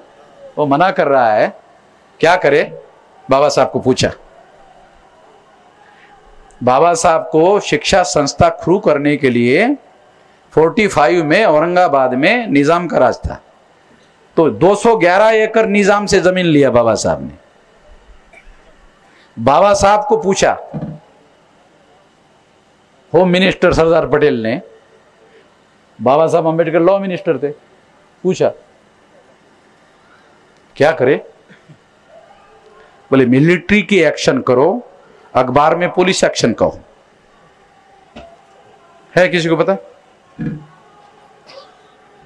वो मना कर रहा है, क्या करे. बाबा साहब को पूछा. बाबा साहब को शिक्षा संस्था शुरू करने के लिए 45 में औरंगाबाद में निजाम का राज था. तो 211 एकड़ निजाम से जमीन लिया बाबा साहब ने. बाबा साहब को पूछा, होम मिनिस्टर सरदार पटेल ने, बाबा साहब अम्बेडकर लॉ मिनिस्टर थे, पूछा क्या करे. बोले मिलिट्री की एक्शन करो, अखबार में पुलिस एक्शन कहो. है किसी को पता?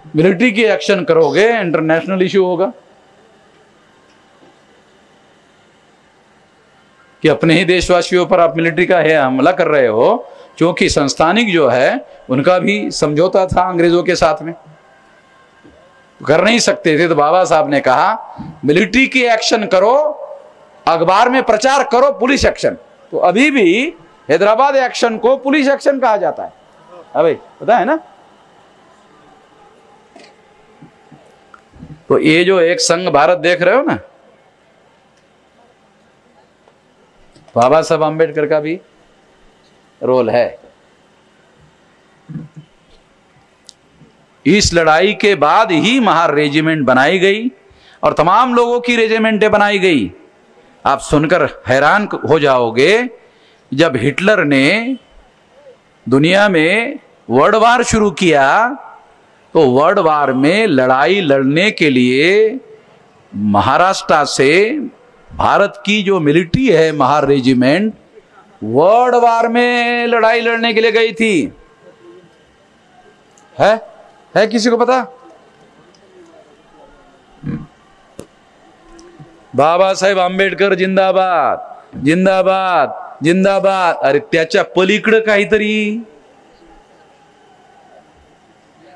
मिलिट्री की एक्शन करोगे इंटरनेशनल इश्यू होगा कि अपने ही देशवासियों पर आप मिलिट्री का है हमला कर रहे हो. क्योंकि संस्थानिक जो है उनका भी समझौता था अंग्रेजों के साथ में, कर नहीं सकते थे. तो बाबा साहब ने कहा मिलिट्री की एक्शन करो, अखबार में प्रचार करो पुलिस एक्शन. तो अभी भी हैदराबाद एक्शन को पुलिस एक्शन कहा जाता है. अबे पता है ना. तो ये जो एक संघ भारत देख रहे हो ना, बाबा साहब आम्बेडकर का भी रोल है. इस लड़ाई के बाद ही महार रेजिमेंट बनाई गई और तमाम लोगों की रेजिमेंटें बनाई गई. आप सुनकर हैरान हो जाओगे, जब हिटलर ने दुनिया में वर्ल्ड वार शुरू किया, तो वर्ल्ड वार में लड़ाई लड़ने के लिए महाराष्ट्र से भारत की जो मिलिट्री है महार रेजिमेंट, वर्ल्ड वार में लड़ाई लड़ने के लिए गई थी. है किसी को पता? बाबा साहेब आंबेडकर जिंदाबाद जिंदाबाद जिंदाबाद. अरे त्याच्या पलीकडं काहीतरी.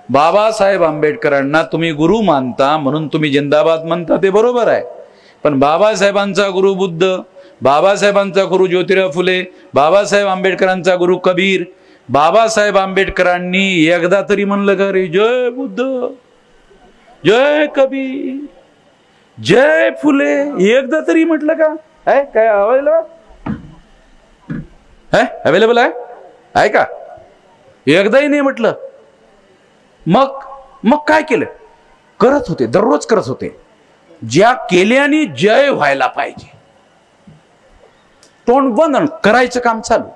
बाबासाहेब आंबेडकरांना तुम्ही गुरु मानता म्हणून तुम्ही जिंदाबाद म्हणता, ते बरोबर आहे. पण बाबासाहेबांचा गुरु बुद्ध, बाबासाहेबांचा गुरु ज्योतिराव फुले, बाबासाहेब आंबेडकरांचा गुरु कबीर, बाबासाहेब आंबेडकरांनी एकदा तरी म्हणलं का रे जय बुद्ध जय कबीर जय फुले? एकदा तरी म्हटलं का? आहे काय अवेलेबल आहे का? एकदाही नाही म्हटलं. मग काय केलं? करत होते, दररोज करत होते. ज्या केल्याने जय व्हायला पाहिजे तोंड बंद करायचं काम चालू.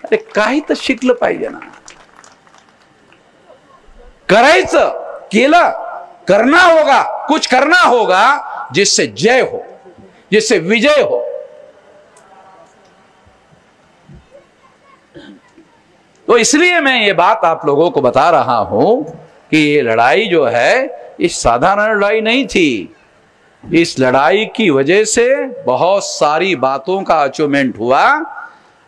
अरे काही तर शिकलं पाहिजे ना. करायचं, केलं, करना होगा, कुछ करना होगा जिससे जय हो, जिससे विजय हो. तो इसलिए मैं ये बात आप लोगों को बता रहा हूं कि ये लड़ाई जो है ये साधारण लड़ाई नहीं थी. इस लड़ाई की वजह से बहुत सारी बातों का अचीवमेंट हुआ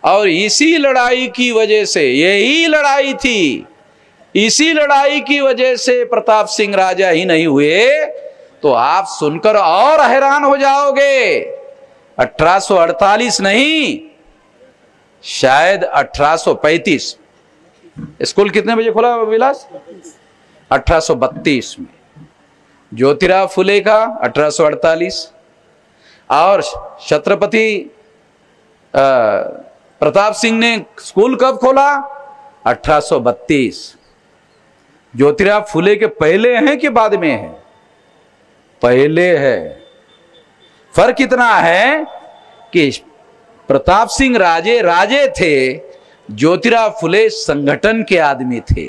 और इसी लड़ाई की वजह से, यही लड़ाई थी, इसी लड़ाई की वजह से प्रताप सिंह राजा ही नहीं हुए तो आप सुनकर और हैरान हो जाओगे. 1848 नहीं, शायद 1835. स्कूल कितने बजे खुला विलास? 1832 में. ज्योतिराव फुले का 1848 और छत्रपति प्रताप सिंह ने स्कूल कब खोला? 1832. ज्योतिराव फुले के पहले हैं कि बाद में है? पहले है. फर्क इतना है कि प्रताप सिंह राजे थे, ज्योतिराव फुले संगठन के आदमी थे.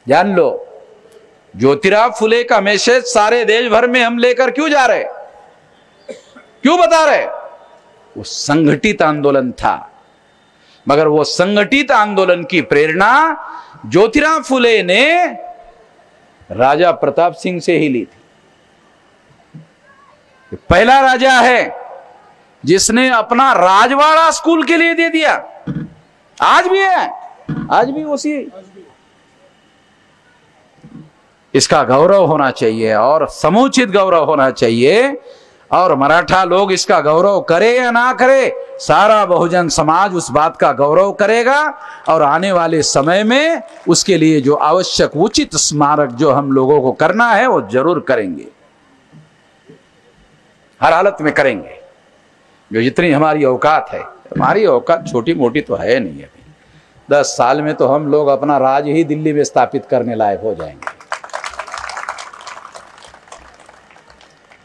जान लो, ज्योतिराव फुले का मैसेज सारे देश भर में हम लेकर क्यों जा रहे, क्यों बता रहे? वो संगठित आंदोलन था. मगर वो संगठित आंदोलन की प्रेरणा ज्योतिराव फुले ने राजा प्रताप सिंह से ही ली थी. पहला राजा है जिसने अपना राजवाड़ा स्कूल के लिए दे दिया. आज भी है, आज भी उसी. इसका गौरव होना चाहिए और समुचित गौरव होना चाहिए. और मराठा लोग इसका गौरव करे या ना करे, सारा बहुजन समाज उस बात का गौरव करेगा और आने वाले समय में उसके लिए जो आवश्यक उचित स्मारक जो हम लोगों को करना है वो जरूर करेंगे, हर हालत में करेंगे. जो जितनी हमारी औकात है, हमारी औकात छोटी मोटी तो है नहीं. अभी 10 साल में तो हम लोग अपना राज ही दिल्ली में स्थापित करने लायक हो जाएंगे.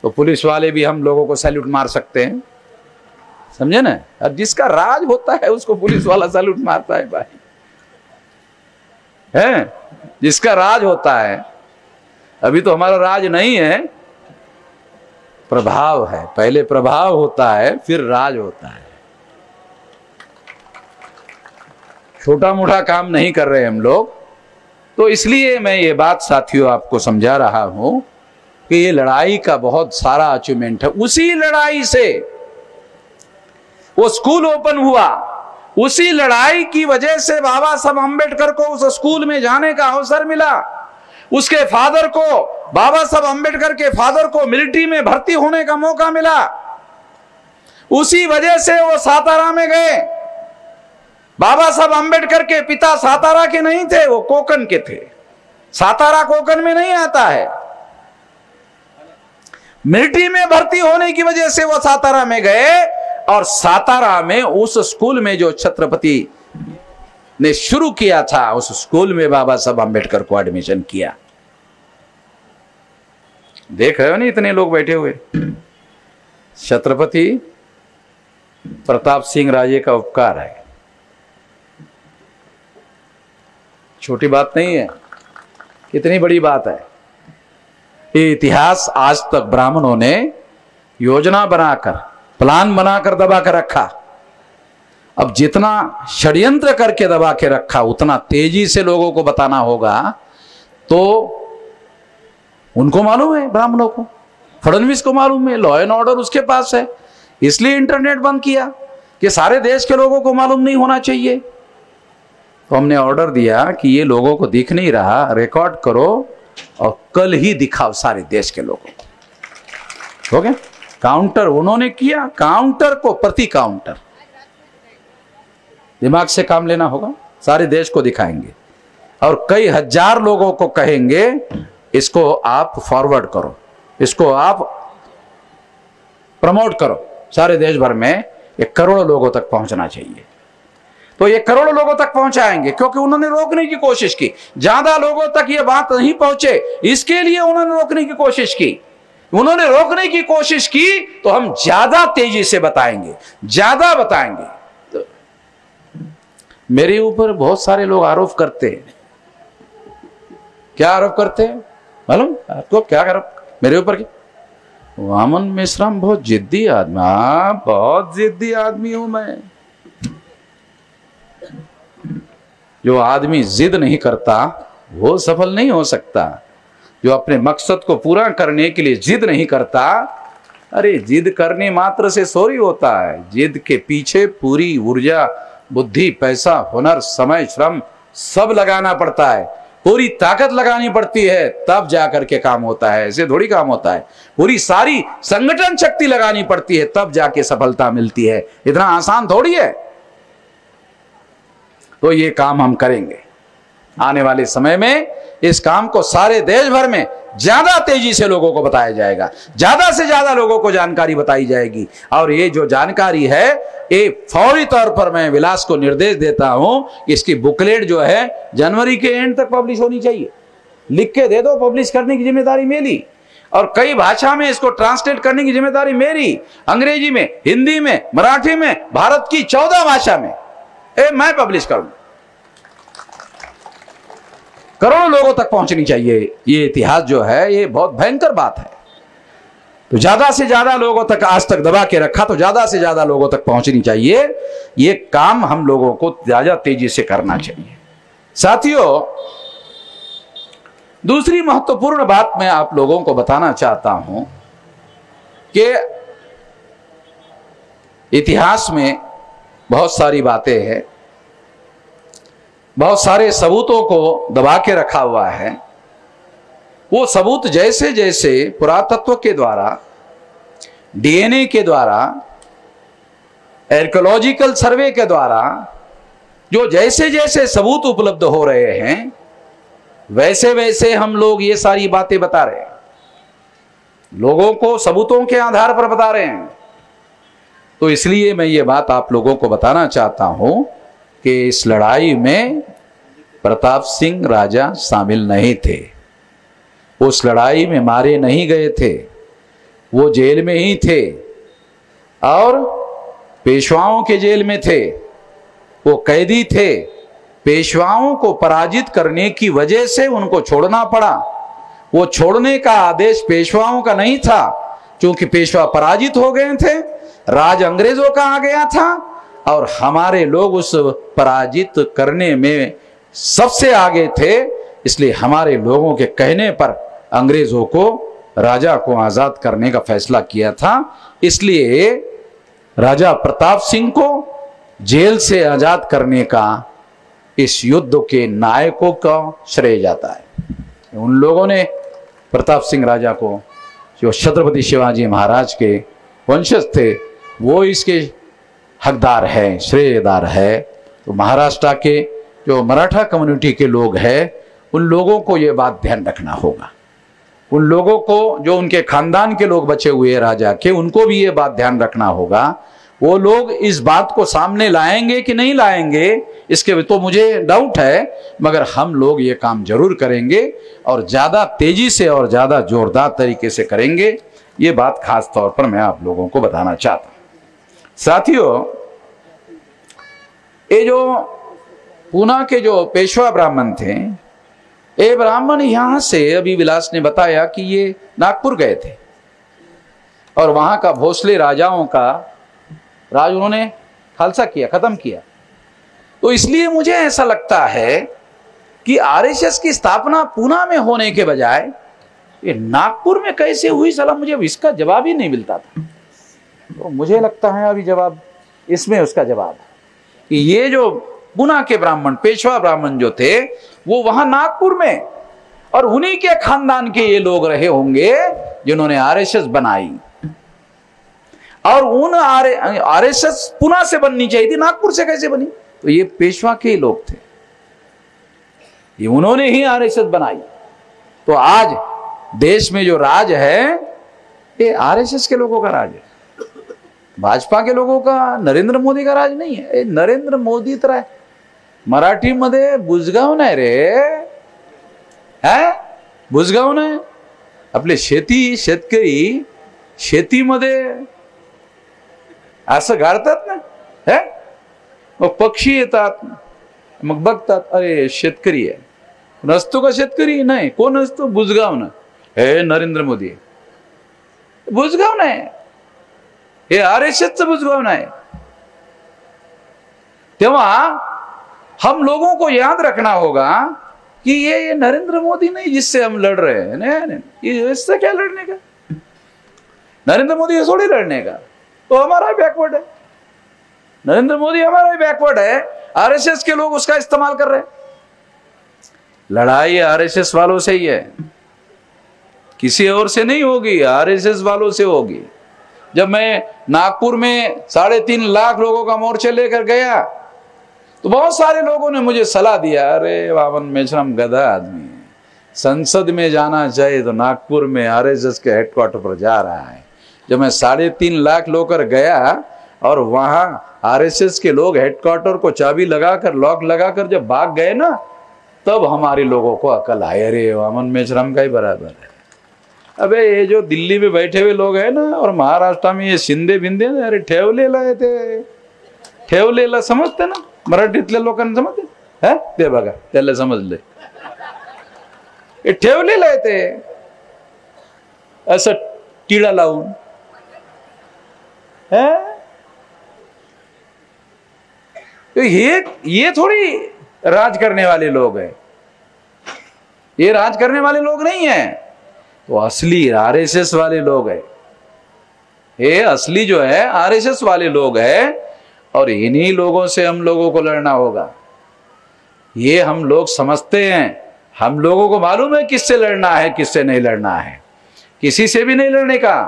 तो पुलिस वाले भी हम लोगों को सैल्यूट मार सकते हैं, समझे ना. और जिसका राज होता है उसको पुलिस वाला सैल्यूट मारता है भाई, है जिसका राज होता है. अभी तो हमारा राज नहीं है, प्रभाव है. पहले प्रभाव होता है फिर राज होता है. छोटा मोटा काम नहीं कर रहे हम लोग. तो इसलिए मैं ये बात साथियों आपको समझा रहा हूं कि ये लड़ाई का बहुत सारा अचीवमेंट है. उसी लड़ाई से वो स्कूल ओपन हुआ, उसी लड़ाई की वजह से बाबा साहब अम्बेडकर को उस स्कूल में जाने का अवसर मिला. उसके फादर को, बाबा साहब अम्बेडकर के फादर को मिलिट्री में भर्ती होने का मौका मिला. उसी वजह से वो सातारा में गए. बाबा साहब अम्बेडकर के पिता सातारा के नहीं थे, वो कोकन के थे. सातारा कोकन में नहीं आता है. मिलिट्री में भर्ती होने की वजह से वो सातारा में गए और सातारा में उस स्कूल में जो छत्रपति ने शुरू किया था, उस स्कूल में बाबा साहब अम्बेडकर को एडमिशन किया. देख रहे हो ना, इतने लोग बैठे हुए. छत्रपति प्रताप सिंह राजे का उपकार है, छोटी बात नहीं है, कितनी बड़ी बात है. ये इतिहास आज तक ब्राह्मणों ने योजना बनाकर, प्लान बनाकर दबा कर रखा. अब जितना षड्यंत्र करके दबा के रखा उतना तेजी से लोगों को बताना होगा. तो उनको मालूम है ब्राह्मणों को फडणवीस को मालूम है, लॉ एंड ऑर्डर उसके पास है, इसलिए इंटरनेट बंद किया कि सारे देश के लोगों को मालूम नहीं होना चाहिए। तो हमने ऑर्डर दिया कि ये लोगों को दिख नहीं रहा, रिकॉर्ड करो और कल ही दिखाओ सारे देश के लोगों को। हो गया? काउंटर उन्होंने किया, काउंटर को प्रति काउंटर। दिमाग से काम लेना होगा, सारे देश को दिखाएंगे और कई हजार लोगों को कहेंगे इसको आप फॉरवर्ड करो, इसको आप प्रमोट करो, सारे देश भर में ये करोड़ों लोगों तक पहुंचना चाहिए। तो ये करोड़ों लोगों तक पहुंचाएंगे, क्योंकि उन्होंने रोकने की कोशिश की, ज्यादा लोगों तक ये बात नहीं पहुंचे, इसके लिए उन्होंने रोकने की कोशिश की। उन्होंने रोकने की कोशिश की तो हम ज्यादा तेजी से बताएंगे, ज्यादा बताएंगे। तो मेरे ऊपर बहुत सारे लोग आरोप करते हैं। क्या आरोप करते हैं मालूम आपको? क्या आरोप मेरे ऊपर की? वामन मेश्राम बहुत जिद्दी आदमी। बहुत जिद्दी आदमी हूं मैं। जो आदमी जिद नहीं करता वो सफल नहीं हो सकता। जो अपने मकसद को पूरा करने के लिए जिद नहीं करता, अरे जिद करने मात्र से सॉरी होता है। जिद के पीछे पूरी ऊर्जा, बुद्धि, पैसा, हुनर, समय, श्रम सब लगाना पड़ता है, पूरी ताकत लगानी पड़ती है, तब जाकर के काम होता है। ऐसे थोड़ी काम होता है। पूरी सारी संगठन शक्ति लगानी पड़ती है, तब जाके सफलता मिलती है। इतना आसान थोड़ी है। तो ये काम हम करेंगे आने वाले समय में। इस काम को सारे देश भर में ज्यादा तेजी से लोगों को बताया जाएगा, ज्यादा से ज्यादा लोगों को जानकारी बताई जाएगी। और ये जो जानकारी है, ये फौरी तौर पर मैं विलास को निर्देश देता हूं कि इसकी बुकलेट जो है जनवरी के एंड तक पब्लिश होनी चाहिए। लिख के दे दो, पब्लिश करने की जिम्मेदारी मेरी, और कई भाषा में इसको ट्रांसलेट करने की जिम्मेदारी मेरी। अंग्रेजी में, हिंदी में, मराठी में, भारत की 14 भाषा में मैं पब्लिश करूं। करोड़ों लोगों तक पहुंचनी चाहिए। ये इतिहास जो है ये बहुत भयंकर बात है। तो ज्यादा से ज्यादा लोगों तक आज तक दबा के रखा, तो ज्यादा से ज्यादा लोगों तक पहुंचनी चाहिए। ये काम हम लोगों को ज्यादा तेजी से करना चाहिए। साथियों, दूसरी महत्वपूर्ण बात मैं आप लोगों को बताना चाहता हूं कि इतिहास में बहुत सारी बातें हैं, बहुत सारे सबूतों को दबा के रखा हुआ है। वो सबूत जैसे जैसे पुरातत्व के द्वारा, डीएनए के द्वारा, आर्कियोलॉजिकल सर्वे के द्वारा जो जैसे जैसे सबूत उपलब्ध हो रहे हैं, वैसे वैसे हम लोग ये सारी बातें बता रहे हैं, लोगों को सबूतों के आधार पर बता रहे हैं। तो इसलिए मैं ये बात आप लोगों को बताना चाहता हूं कि इस लड़ाई में प्रताप सिंह राजा शामिल नहीं थे। उस लड़ाई में मारे नहीं गए थे, वो जेल में ही थे और पेशवाओं के जेल में थे, वो कैदी थे। पेशवाओं को पराजित करने की वजह से उनको छोड़ना पड़ा। वो छोड़ने का आदेश पेशवाओं का नहीं था, क्योंकि पेशवा पराजित हो गए थे, राज अंग्रेजों का आ गया था और हमारे लोग उस पराजित करने में सबसे आगे थे। इसलिए हमारे लोगों के कहने पर अंग्रेजों को, राजा को आजाद करने का फैसला किया था। इसलिए राजा प्रताप सिंह को जेल से आजाद करने का इस युद्ध के नायकों का श्रेय जाता है। उन लोगों ने प्रताप सिंह राजा को, जो छत्रपति शिवाजी महाराज के वंशज थे, वो इसके हकदार है, श्रेयदार है। तो महाराष्ट्र के जो मराठा कम्युनिटी के लोग हैं, उन लोगों को ये बात ध्यान रखना होगा। उन लोगों को, जो उनके खानदान के लोग बचे हुए राजा के, उनको भी ये बात ध्यान रखना होगा। वो लोग इस बात को सामने लाएंगे कि नहीं लाएंगे, इसके तो मुझे डाउट है, मगर हम लोग ये काम जरूर करेंगे और ज़्यादा तेजी से और ज़्यादा जोरदार तरीके से करेंगे। ये बात खास तौर पर मैं आप लोगों को बताना चाहता हूँ। साथियों, ये जो पूना के जो पेशवा ब्राह्मण थे, ये ब्राह्मण यहां से, अभी विलास ने बताया कि ये नागपुर गए थे और वहां का भोसले राजाओं का राज उन्होंने खालसा किया, खत्म किया। तो इसलिए मुझे ऐसा लगता है कि आरएसएस की स्थापना पूना में होने के बजाय ये नागपुर में कैसे हुई साला, मुझे अब इसका जवाब ही नहीं मिलता था। तो मुझे लगता है अभी जवाब इसमें उसका जवाब है कि ये जो पुना के ब्राह्मण, पेशवा ब्राह्मण जो थे वो वहां नागपुर में, और उन्हीं के खानदान के ये लोग रहे होंगे जिन्होंने आरएसएस बनाई। और उन आरएसएस पुना से बननी चाहिए थी, नागपुर से कैसे बनी? तो ये पेशवा के लोग थे, ये उन्होंने ही आरएसएस बनाई। तो आज देश में जो राज है ये आरएसएस के लोगों का राज है, भाजपा के लोगों का, नरेंद्र मोदी का राज नहीं है। नरेंद्र मोदी तर मराठी मध्ये बुजगाव नाही रे, है बुजगाव नाही। आपले शेतकरी शेतीमध्ये असं गाडतात ना, है मग पक्षी येतात, मग बघतात अरे शेतकरी आहे, नसतो का शेतकरी? नाही, कोण असतो? बुजगाव ना, हे नरेंद्र मोदी आहे। बुजगाव नाही, हे आरएसएसचं बुजगाव नाही। तेव्हा हम लोगों को याद रखना होगा कि ये नरेंद्र मोदी नहीं जिससे हम लड़ रहे हैं, नहीं, इससे क्या लड़ने का? नरेंद्र मोदी ये थोड़ी लड़ने का, तो हमारा ही बैकवर्ड है। नरेंद्र मोदी हमारा ही बैकवर्ड है, आरएसएस के लोग उसका इस्तेमाल कर रहे हैं। लड़ाई आरएसएस वालों से ही है, किसी और से नहीं होगी, आरएसएस वालों से होगी। जब मैं नागपुर में 3.5 लाख लोगों का मोर्चा लेकर गया तो बहुत सारे लोगों ने मुझे सलाह दिया, अरे वामन मेश्राम गधा आदमी है, संसद में जाना चाहिए, तो नागपुर में आरएसएस के हेडक्वार्टर पर जा रहा है। जब मैं 3.5 लाख लोग गया और वहां आरएसएस के लोग हेडक्वार्टर को चाबी लगाकर, लॉक लगाकर जब भाग गए ना, तब हमारे लोगों को अकल आई, अरे वामन मेश्राम का ही बराबर है। अबे ये जो दिल्ली में बैठे हुए लोग हैं ना, और महाराष्ट्र में ये शिंदे बिंदे, अरे ठेवलेला आहे ते, ठेवलेला समजते ना, मराठीतल्या लोकांना समजते है ते, बघा त्याला समजले, हे ठेवलेलं आहे ते असं टिळा लावून, है तो ये थोड़ी राज करने वाले लोग हैं, ये राज करने वाले लोग नहीं है। तो असली आरएसएस वाले लोग हैं, ये असली जो है आरएसएस वाले लोग हैं, और इन्हीं लोगों से हम लोगों को लड़ना होगा। ये हम लोग समझते हैं, हम लोगों को मालूम है किससे लड़ना है, किससे नहीं लड़ना है। किसी से भी नहीं लड़ने का,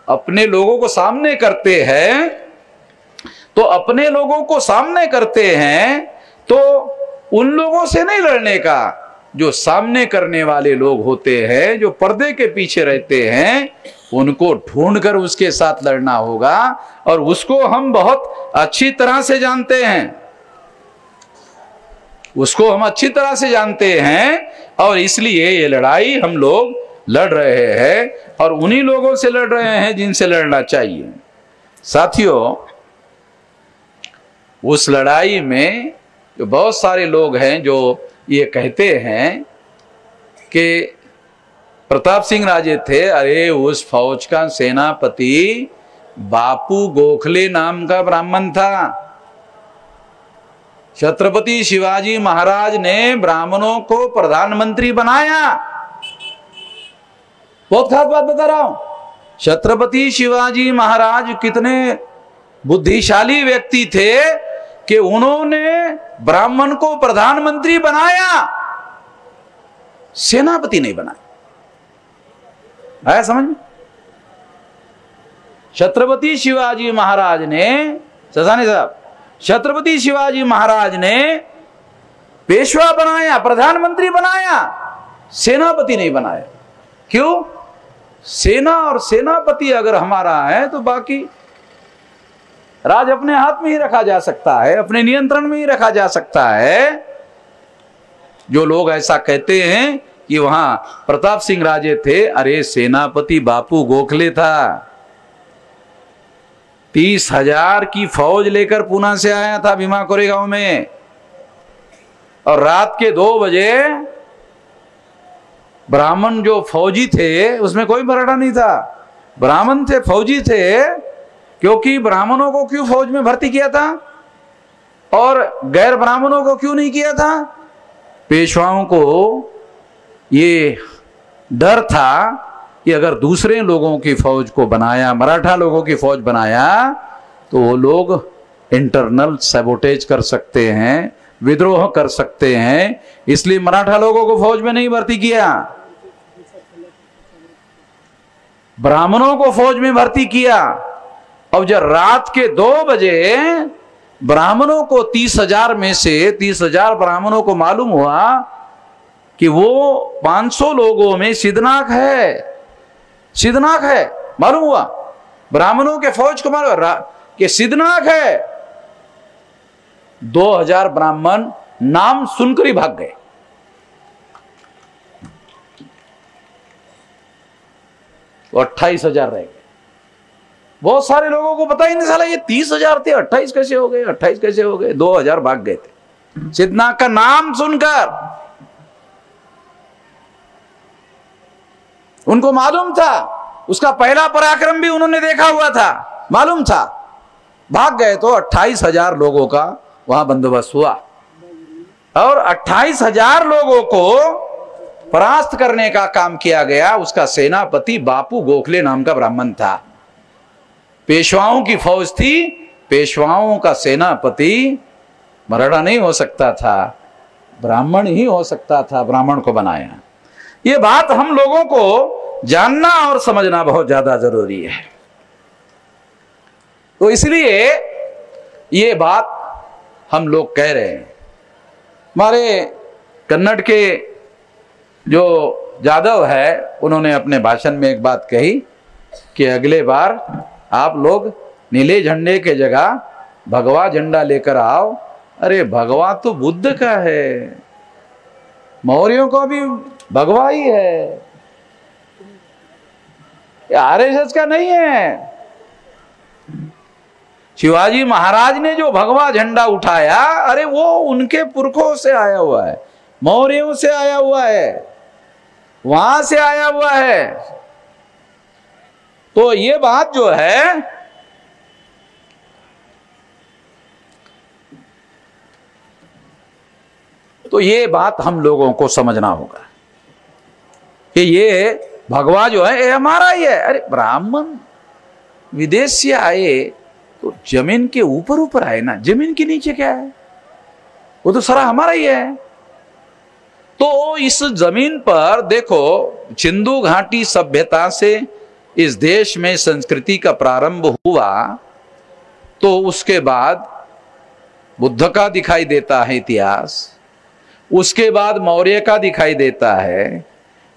अपने लोगों को सामने करते हैं तो अपने लोगों को सामने करते हैं, तो उन लोगों से नहीं लड़ने का। जो सामने करने वाले लोग होते हैं, जो पर्दे के पीछे रहते हैं, उनको ढूंढकर उसके साथ लड़ना होगा, और उसको हम बहुत अच्छी तरह से जानते हैं, उसको हम अच्छी तरह से जानते हैं, और इसलिए ये लड़ाई हम लोग लड़ रहे हैं, और उन्हीं लोगों से लड़ रहे हैं जिनसे लड़ना चाहिए। साथियों, उस लड़ाई में जो बहुत सारे लोग हैं जो ये कहते हैं कि प्रताप सिंह राजे थे, अरे उस फौज का सेनापति बापू गोखले नाम का ब्राह्मण था। छत्रपति शिवाजी महाराज ने ब्राह्मणों को प्रधानमंत्री बनाया। बहुत खास बात बता रहा हूं, छत्रपति शिवाजी महाराज कितने बुद्धिशाली व्यक्ति थे कि उन्होंने ब्राह्मण को प्रधानमंत्री बनाया, सेनापति नहीं बनाया। आया समझ में? छत्रपति शिवाजी महाराज ने, ससानी साहब, छत्रपति शिवाजी महाराज ने पेशवा बनाया, प्रधानमंत्री बनाया, सेनापति नहीं बनाया। क्यों? सेना और सेनापति अगर हमारा है तो बाकी राज अपने हाथ में ही रखा जा सकता है, अपने नियंत्रण में ही रखा जा सकता है। जो लोग ऐसा कहते हैं कि वहां प्रताप सिंह राजे थे, अरे सेनापति बापू गोखले था, 30,000 की फौज लेकर पूना से आया था भीमा कोरेगांव में, और रात के 2 बजे ब्राह्मण जो फौजी थे उसमें कोई मराठा नहीं था, ब्राह्मण थे, फौजी थे। क्योंकि ब्राह्मणों को क्यों फौज में भर्ती किया था और गैर ब्राह्मणों को क्यों नहीं किया था? पेशवाओं को ये डर था कि अगर दूसरे लोगों की फौज को बनाया, मराठा लोगों की फौज बनाया, तो वो लोग इंटरनल सैबोटेज कर सकते हैं, विद्रोह कर सकते हैं। इसलिए मराठा लोगों को फौज में नहीं भर्ती किया, ब्राह्मणों को फौज में भर्ती किया। अब जब रात के 2 बजे ब्राह्मणों को 30,000 में से 30,000 ब्राह्मणों को मालूम हुआ कि वो 500 लोगों में सिद्धनाथ है, सिद्धनाथ है, मालूम हुआ ब्राह्मणों के फौज को मालूम कि सिद्धनाथ है। 2000 ब्राह्मण नाम सुनकर ही भाग गए। तो 28,000 रह गए। बहुत सारे लोगों को पता ही नहीं चला ये 30,000 थे, 28 कैसे हो गए, 28 कैसे हो गए। 2000 भाग गए थे सिद्धनाथ का नाम सुनकर। उनको मालूम था, उसका पहला पराक्रम भी उन्होंने देखा हुआ था, मालूम था। भाग गए तो 28,000 लोगों का वहां बंदोबस्त हुआ और 28,000 लोगों को परास्त करने का काम किया गया। उसका सेनापति बापू गोखले नाम का ब्राह्मण था। पेशवाओं की फौज थी, पेशवाओं का सेनापति मराठा नहीं हो सकता था, ब्राह्मण ही हो सकता था। ब्राह्मण को बनाया। ये बात हम लोगों को जानना और समझना बहुत ज्यादा जरूरी है। तो इसलिए ये बात हम लोग कह रहे हैं। हमारे कन्नड़ के जो जादव है, उन्होंने अपने भाषण में एक बात कही कि अगले बार आप लोग नीले झंडे के जगह भगवा झंडा लेकर आओ। अरे भगवा तो बुद्ध का है, मौर्यों का भी भगवा ही है, आरएसएस का नहीं है। शिवाजी महाराज ने जो भगवा झंडा उठाया, अरे वो उनके पुरखों से आया हुआ है, मौर्यों से आया हुआ है, वहां से आया हुआ है। तो ये बात जो है, तो ये बात हम लोगों को समझना होगा कि ये भगवा जो है ये हमारा ही है। अरे ब्राह्मण विदेश से आए तो जमीन के ऊपर ऊपर आए ना, जमीन के नीचे क्या है, वो तो सारा हमारा ही है। तो इस जमीन पर देखो, सिंधु घाटी सभ्यता से इस देश में संस्कृति का प्रारंभ हुआ, तो उसके बाद बुद्ध का दिखाई देता है इतिहास, उसके बाद मौर्य का दिखाई देता है।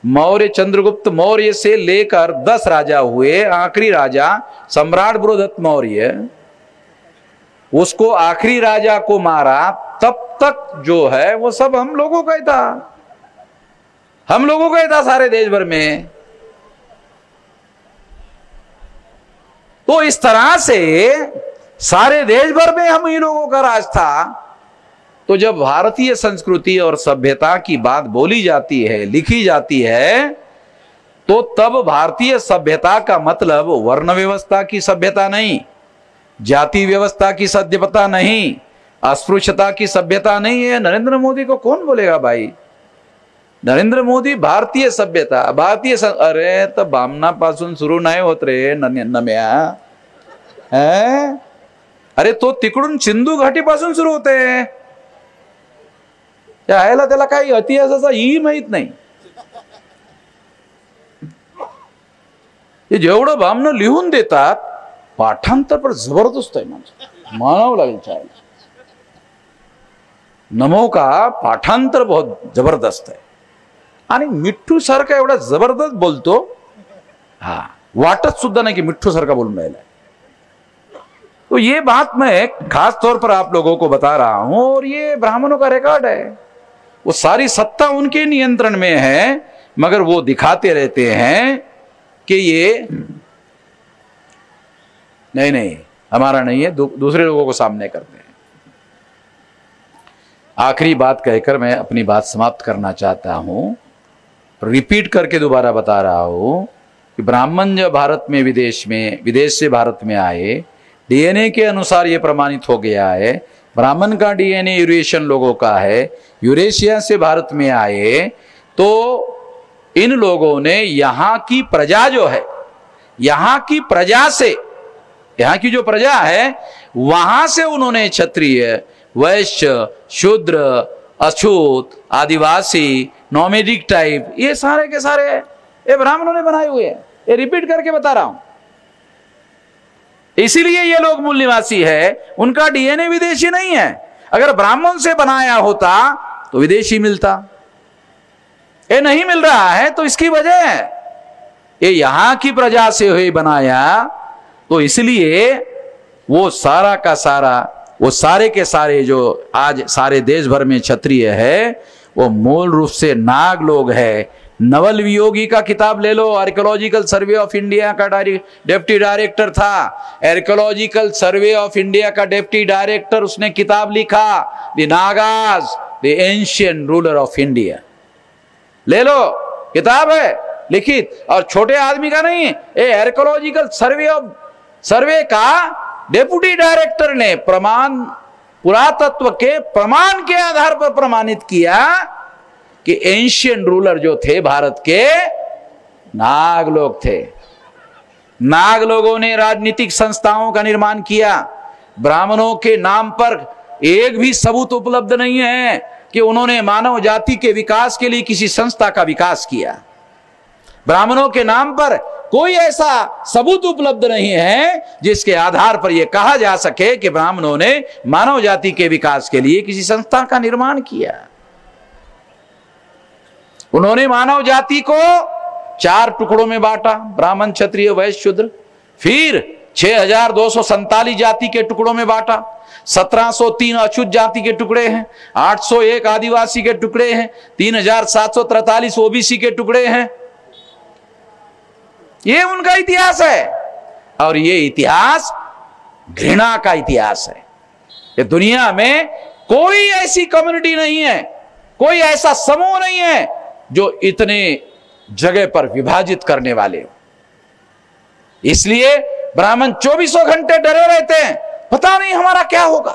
मौर्य चंद्रगुप्त मौर्य से लेकर 10 राजा हुए, आखिरी राजा सम्राट बृहदत्त मौर्य, उसको आखिरी राजा को मारा, तब तक जो है वो सब हम लोगों का ही था, हम लोगों का ही था सारे देश भर में। तो इस तरह से सारे देश भर में हम ही लोगों का राज था। तो जब भारतीय संस्कृति और सभ्यता की बात बोली जाती है, लिखी जाती है, तो तब भारतीय सभ्यता का मतलब वर्ण व्यवस्था की सभ्यता नहीं, जाति व्यवस्था की सभ्यता नहीं, अस्पृश्यता की सभ्यता नहीं है। नरेंद्र मोदी को कौन बोलेगा भाई? नरेंद्र मोदी भारतीय सभ्यता, भारतीय अरे तो बामनापासून सुरू नाही होत रे नम्या, है? अरे तो तिकडून सिंधू घाटीपासून सुरू होते। यायला त्याला काही इतिहासाचा ही माहित नाही। हे जेवढं बामनं लिहून देतात, पाठांतर पण जबरदस्त आहे, मानावं लागेल चालेल। नमो का पाठांतर बहुत जबरदस्त है आणि मिठ्ठू सारखा एवढा जबरदस्त बोलतो, हा वाटत सुद्धा नाही की मिठ्ठू सारखा बोलून राहिला। तो ये बात मैं खास तौर पर आप लोगों को बता रहा हूं, और ये ब्राह्मणों का रिकॉर्ड है। वो सारी सत्ता उनके नियंत्रण में है, मगर वो दिखाते रहते हैं कि ये नहीं हमारा नहीं है, दूसरे लोगों को सामने करते हैं। आखिरी बात कहकर मैं अपनी बात समाप्त करना चाहता हूं, रिपीट करके दोबारा बता रहा हूं कि ब्राह्मण जब भारत में विदेश से भारत में आए, डीएनए के अनुसार यह प्रमाणित हो गया है, ब्राह्मण का डीएनए यूरेशियन लोगों का है। यूरेशिया से भारत में आए तो इन लोगों ने यहां की प्रजा जो है, यहां की प्रजा से, यहां की जो प्रजा है वहां से उन्होंने क्षत्रिय, वैश्य, शूद्र, अछूत, आदिवासी, नॉमेडिक टाइप, ये सारे के सारे ये ब्राह्मणों ने बनाए हुए हैं। ये रिपीट करके बता रहा हूं। इसीलिए ये लोग मूल निवासी है, उनका डीएनए विदेशी नहीं है। अगर ब्राह्मण से बनाया होता तो विदेशी मिलता, ये नहीं मिल रहा है तो इसकी वजह है ये यहां की प्रजा से हुई बनाया, तो इसलिए वो सारा का सारा, वो सारे के सारे जो आज सारे देश भर में क्षत्रिय है वो मूल रूप से नाग लोग है। नवल वियोगी का किताब ले लो, आर्कियोलॉजिकल सर्वे ऑफ इंडिया का डेप्टी डायरेक्टर था, आर्कियोलॉजिकल सर्वे ऑफ इंडिया का डेप्टी डायरेक्टर, उसने किताब लिखा the Nagas the ancient ruler of India. ले लो, किताब है लिखित, और छोटे आदमी का नहीं, ये आर्कियोलॉजिकल सर्वे का डेप्यूटी डायरेक्टर ने प्रमाण, पुरातत्व के प्रमाण के आधार पर प्रमाणित किया कि एंशिएंट रूलर जो थे भारत के, नाग लोग थे। नाग लोगों ने राजनीतिक संस्थाओं का निर्माण किया। ब्राह्मणों के नाम पर एक भी सबूत उपलब्ध नहीं है कि उन्होंने मानव जाति के विकास के लिए किसी संस्था का विकास किया। ब्राह्मणों के नाम पर कोई ऐसा सबूत उपलब्ध नहीं है जिसके आधार पर यह कहा जा सके कि ब्राह्मणों ने मानव जाति के विकास के लिए किसी संस्था का निर्माण किया। उन्होंने मानव जाति को 4 टुकड़ों में बांटा, ब्राह्मण, क्षत्रिय, वैश्य, शूद्र। फिर 6247 जाति के टुकड़ों में बांटा। 1703 अछूत जाति के टुकड़े हैं, 801 आदिवासी के टुकड़े हैं, 3743 ओबीसी के टुकड़े हैं। ये उनका इतिहास है, और ये इतिहास घृणा का इतिहास है। ये दुनिया में कोई ऐसी कम्युनिटी नहीं है, कोई ऐसा समूह नहीं है जो इतने जगह पर विभाजित करने वाले हो। इसलिए ब्राह्मण 24 घंटे डरे रहते हैं, पता नहीं हमारा क्या होगा।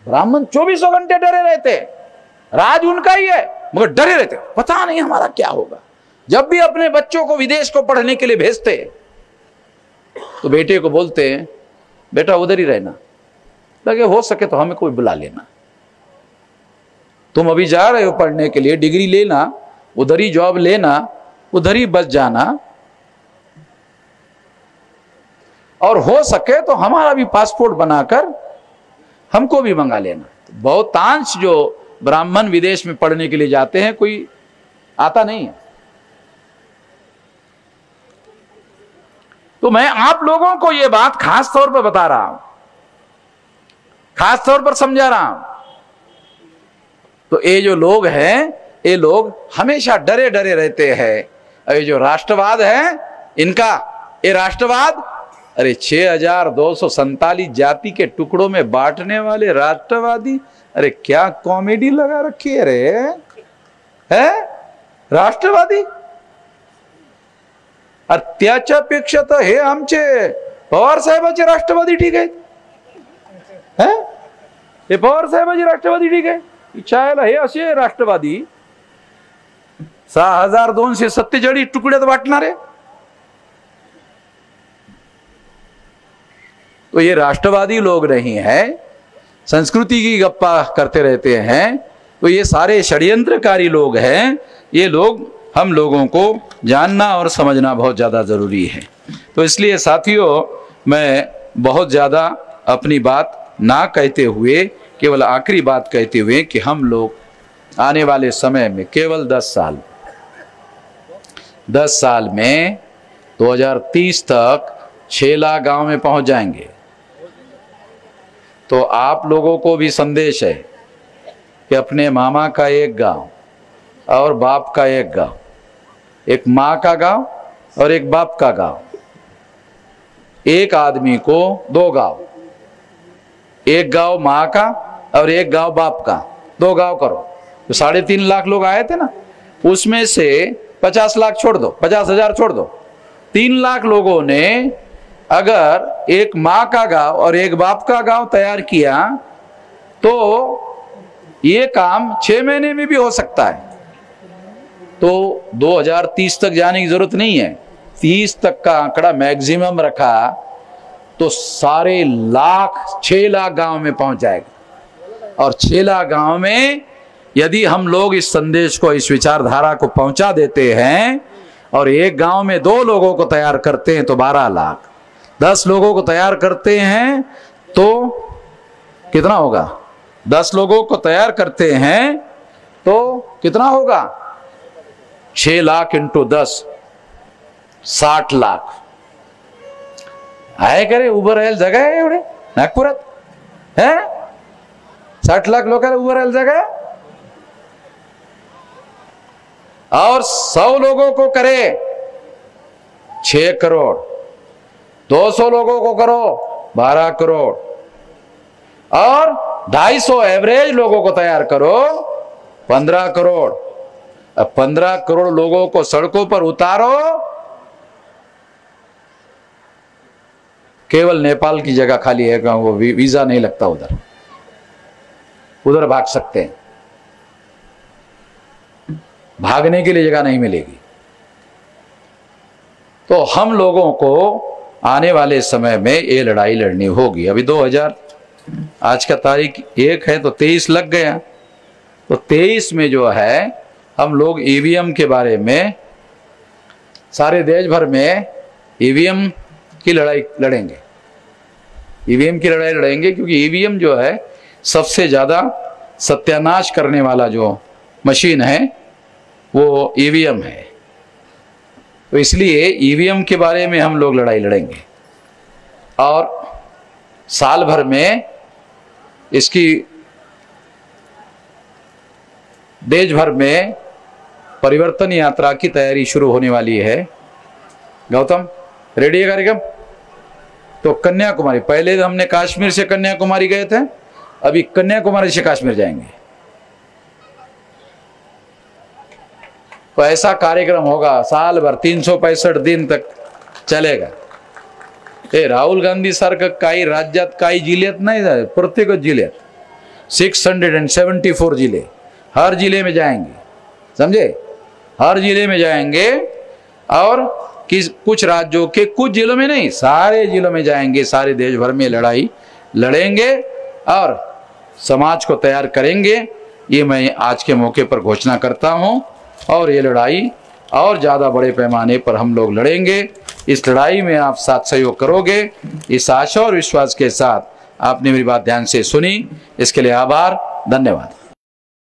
ब्राह्मण 24 घंटे डरे रहते हैं, राज उनका ही है मगर डरे रहते हैं, पता नहीं हमारा क्या होगा। जब भी अपने बच्चों को विदेश को पढ़ने के लिए भेजते तो बेटे को बोलते हैं बेटा उधर ही रहना, लगे हो सके तो हमें कोई बुला लेना। तुम अभी जा रहे हो पढ़ने के लिए, डिग्री लेना, उधर ही जॉब लेना, उधर ही बस जाना, और हो सके तो हमारा भी पासपोर्ट बनाकर हमको भी मंगा लेना। तो बहुतांश जो ब्राह्मण विदेश में पढ़ने के लिए जाते हैं कोई आता नहीं है। तो मैं आप लोगों को यह बात खास तौर पर बता रहा हूं, खास तौर पर समझा रहा हूं। तो ये जो लोग हैं, ये लोग हमेशा डरे डरे रहते हैं। ये जो राष्ट्रवाद है इनका, ये राष्ट्रवाद, अरे 6247 जाति के टुकड़ों में बांटने वाले राष्ट्रवादी, अरे क्या कॉमेडी लगा रखी है रे, है राष्ट्रवादी। त्याच्यापेक्षा तर हे आमचे पवार साहेबाचे राष्ट्रवादी ठीक आहे, हे पवार साहेबाचे राष्ट्रवादी ठीक आहे। इच्छायला हे असे राष्ट्रवादी 6247 तुकड्यात वाटणारे। तो ये राष्ट्रवादी लोग नहीं है, संस्कृति की गप्पा करते रहते हैं। तो ये सारे षड्यंत्रकारी लोग हैं। ये लोग, हम लोगों को जानना और समझना बहुत ज़्यादा ज़रूरी है। तो इसलिए साथियों, मैं बहुत ज़्यादा अपनी बात ना कहते हुए, केवल आखिरी बात कहते हुए कि हम लोग आने वाले समय में केवल 10 साल में 2030 तक 6 लाख गांव में पहुंच जाएंगे। तो आप लोगों को भी संदेश है कि अपने मामा का एक गांव और बाप का एक गांव, एक माँ का गांव और एक बाप का गांव, एक आदमी को 2 गांव, एक गांव माँ का और एक गांव बाप का, 2 गांव करो। तो 3.5 लाख लोग आए थे ना, उसमें से 50 लाख छोड़ दो, 50,000 छोड़ दो, 3 लाख लोगों ने अगर एक माँ का गांव और एक बाप का गांव तैयार किया तो ये काम 6 महीने में भी हो सकता है। तो 2030 तक जाने की जरूरत नहीं है, 30 तक का आंकड़ा मैक्सिमम रखा तो सारे 6 लाख गांव में पहुंच जाएगा। और 6 लाख गांव में यदि हम लोग इस संदेश को, इस विचारधारा को पहुंचा देते हैं और एक गांव में 2 लोगों को तैयार करते हैं तो 12 लाख, 10 लोगों को तैयार करते हैं तो कितना होगा? 10 लोगों को तैयार करते हैं तो कितना होगा? 6 लाख इंटू 10, 60 लाख आहे करे उभं राहायला जागा आहे एवढे नागपुरात है? 60 लाख लोकांना उभं राहायला जागा आहे? और 100 लोगों को करे 6 करोड़, 200 लोगों को करो 12 करोड़ और 250 एवरेज लोगों को तैयार करो 15 करोड़। अब 15 करोड़ लोगों को सड़कों पर उतारो, केवल नेपाल की जगह खाली है, वो वीजा नहीं लगता, उधर भाग सकते हैं, भागने के लिए जगह नहीं मिलेगी। तो हम लोगों को आने वाले समय में ये लड़ाई लड़नी होगी। अभी 2000 आज का तारीख 1 है तो 23 लग गया, तो 23 में जो है हम लोग ईवीएम के बारे में सारे देश भर में ईवीएम की लड़ाई लड़ेंगे। ईवीएम की लड़ाई लड़ेंगे क्योंकि ईवीएम जो है सबसे ज्यादा सत्यानाश करने वाला जो मशीन है वो ईवीएम है। तो इसलिए ईवीएम के बारे में हम लोग लड़ाई लड़ेंगे और साल भर में इसकी देश भर में परिवर्तन यात्रा की तैयारी शुरू होने वाली है। गौतम रेडी है कार्यक्रम? तो कन्याकुमारी, पहले तो हमने कश्मीर से कन्याकुमारी गए थे, अभी कन्याकुमारी से कश्मीर जाएंगे। तो ऐसा कार्यक्रम होगा साल भर 365 दिन तक चलेगा। हे राहुल गांधी सारखं काही राज्यात काही जिल्ह्यात नाही जाए, प्रत्येक जिल्ह्यात 674 जिले, हर जिले में जाएंगे, समझे? हर जिले में जाएंगे और कुछ राज्यों के कुछ जिलों में नहीं, सारे जिलों में जाएंगे, सारे देश भर में लड़ाई लड़ेंगे और समाज को तैयार करेंगे। ये मैं आज के मौके पर घोषणा करता हूं और ये लड़ाई और ज़्यादा बड़े पैमाने पर हम लोग लड़ेंगे। इस लड़ाई में आप साथ सहयोग करोगे, इस आशा और विश्वास के साथ आपने मेरी बात ध्यान से सुनी, इसके लिए आभार, धन्यवाद।